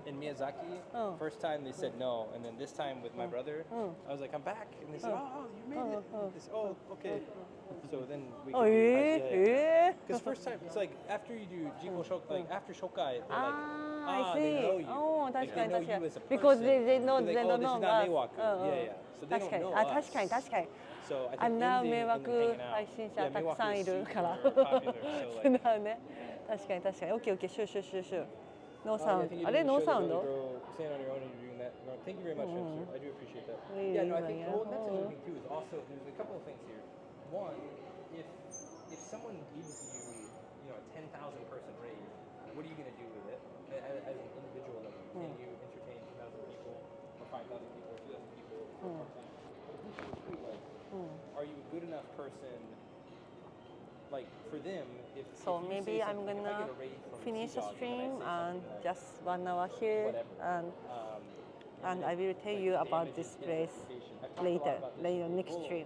in Miyazaki, Oh. first time they said no, and then this time with my brother, I was like, I'm back, and they said, oh, you made it. They said, oh, okay. So then we. あ、Because first time, it's like after you do Jiko Shokai, like after Shokai, they're like, I they know see. you. おー、 Like, 確か they に know 確か you に as a person. Because they know They're they like, don't oh, know this is not us. Meiwaku. Yeah. So they 確 don't かに。 know あ、 us. 確かに確かに。 So I あ think んな ending 迷 and then 惑 hanging 配 out. 信者 Yeah, たくさんい Meiwaku る is から。 super popular. So な like. るね。確かに確かに。OK。シュー。ノー I サウン think ド。 you あ did れ a ノー show サ that ウン really ド grow, stand on your own and doing that. No, thank you very much, sir. I do appreciate that. Yeah, Yeah, no, I think yeah. well, that's another thing too. Is also there's a couple of things here. One, if someone gives you a 10,000 person raid, what are you gonna do with it as an individual? Like, can you entertain 2,000 people or 5,000 people or 2,000 people? Are you a good enough person? Like for them, if So if you maybe say I'm something, if I gonna get a raid from finish the Sea Dog and I stream say and something like, just 1 hour here whatever. and I will tell you about this place later next stream.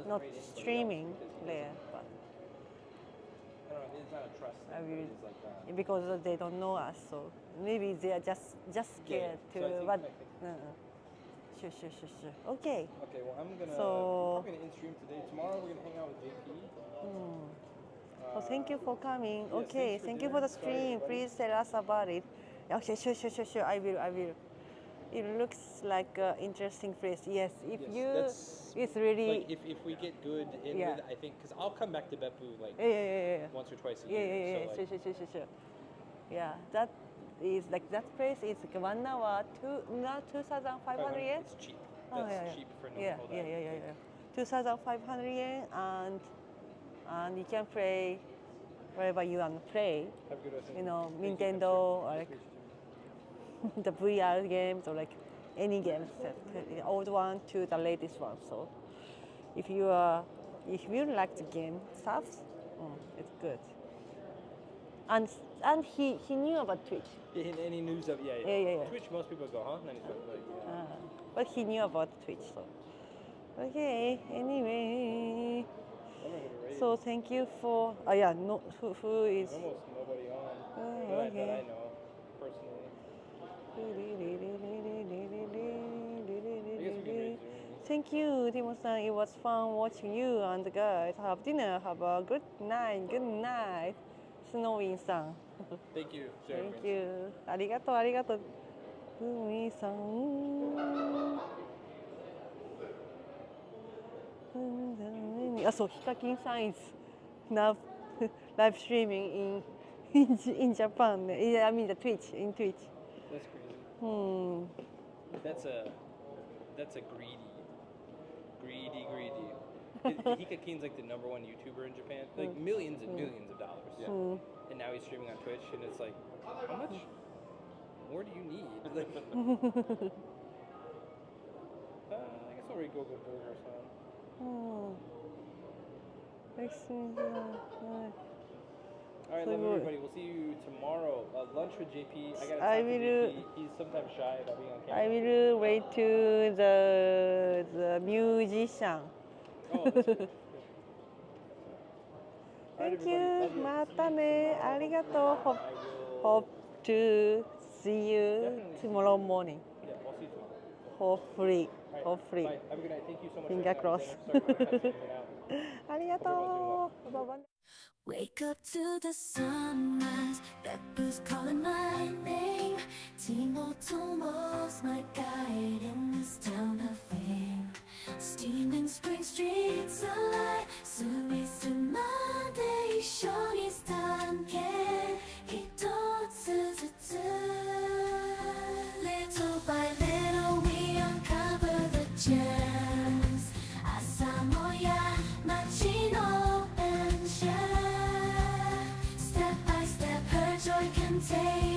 Not streaming later, but I don't know, it's not a trust I thing, will, but it's like because they don't know us, so maybe they are just scared So I to think- what. I think- Sure. Okay. Okay, well I'm gonna So- probably gonna in stream today. Tomorrow we're gonna hang out with JP. So thank you for coming. Yes, Okay, thanks for thank you for the dinner. Sorry, stream. everybody. Please tell us about it. Okay, sure. I will. It looks like an interesting place. Yes, if Yes, you, that's- it's really. Like if we get good in Yeah. with it, I think because I'll come back to Beppu like Yeah. once or twice a year. So like, Sure. Yeah, that is like that place is like 1 hour, 2,500 yen. it's cheap. Oh, That's yeah. cheap for no Yeah. 2,500 yen, and you can play wherever you want to play. Have a good rest of You the know, day. Thank you, Nintendo Kemster. or Nice like to meet you. the VR games or like any games, the old one to the latest one. So if you like the game stuff, it's good. And he knew about Twitch, Any news of Yeah. Twitch, most people go, huh? 95, like, yeah. but he knew about Twitch. So okay. Anyway, I'm not gonna raise. so thank you for. No, who is? Almost nobody on Oh, that I okay. know personally. I guess we can raise Zoom. Thank you, Timo-san. It was fun watching you and the guys have dinner. Have a good night. Good night, Snowing-san. Thank you. Thank you. ありがとう。海さん。そう、ヒカキンさん is now live streaming in Japan. I mean the Twitch, in Twitch. That's crazy. That's a greedy. Hikakin's like the #1 YouTuber in Japan, like millions and millions of dollars. Yeah. And now he's streaming on Twitch, and it's like, how much more do you need? Like, I guess I'll already go burger or something. 알겠습니다. 네. All right, So love good. everybody. We'll see you tomorrow. Lunch with JP. I gotta I talk to will- JP. He's sometimes shy about being on I camera. will wait to the musician. Oh, that's good. All right, Thank everybody. you. Love you. ま See た you ね。 tomorrow. ありがとう。Hope, I will. hope to see you Definitely. tomorrow morning. Yeah, I'll see you tomorrow. Hopefully. All right. Hopefully. Bye. Have a good night. Thank you so much. Finger for coming out crossed. to dinner. Sorry for cutting in and out. ありがとう。バイバイ。 Wake up to the sunrise, Beppu's calling my name. Timotomo's my guide in this town of fame. Steaming spring streets alight, Sumisumade Shonistan-ken Hitotsuzu. Little by little we uncover the gems. Asamoya Machi no Step by step, her joy contains.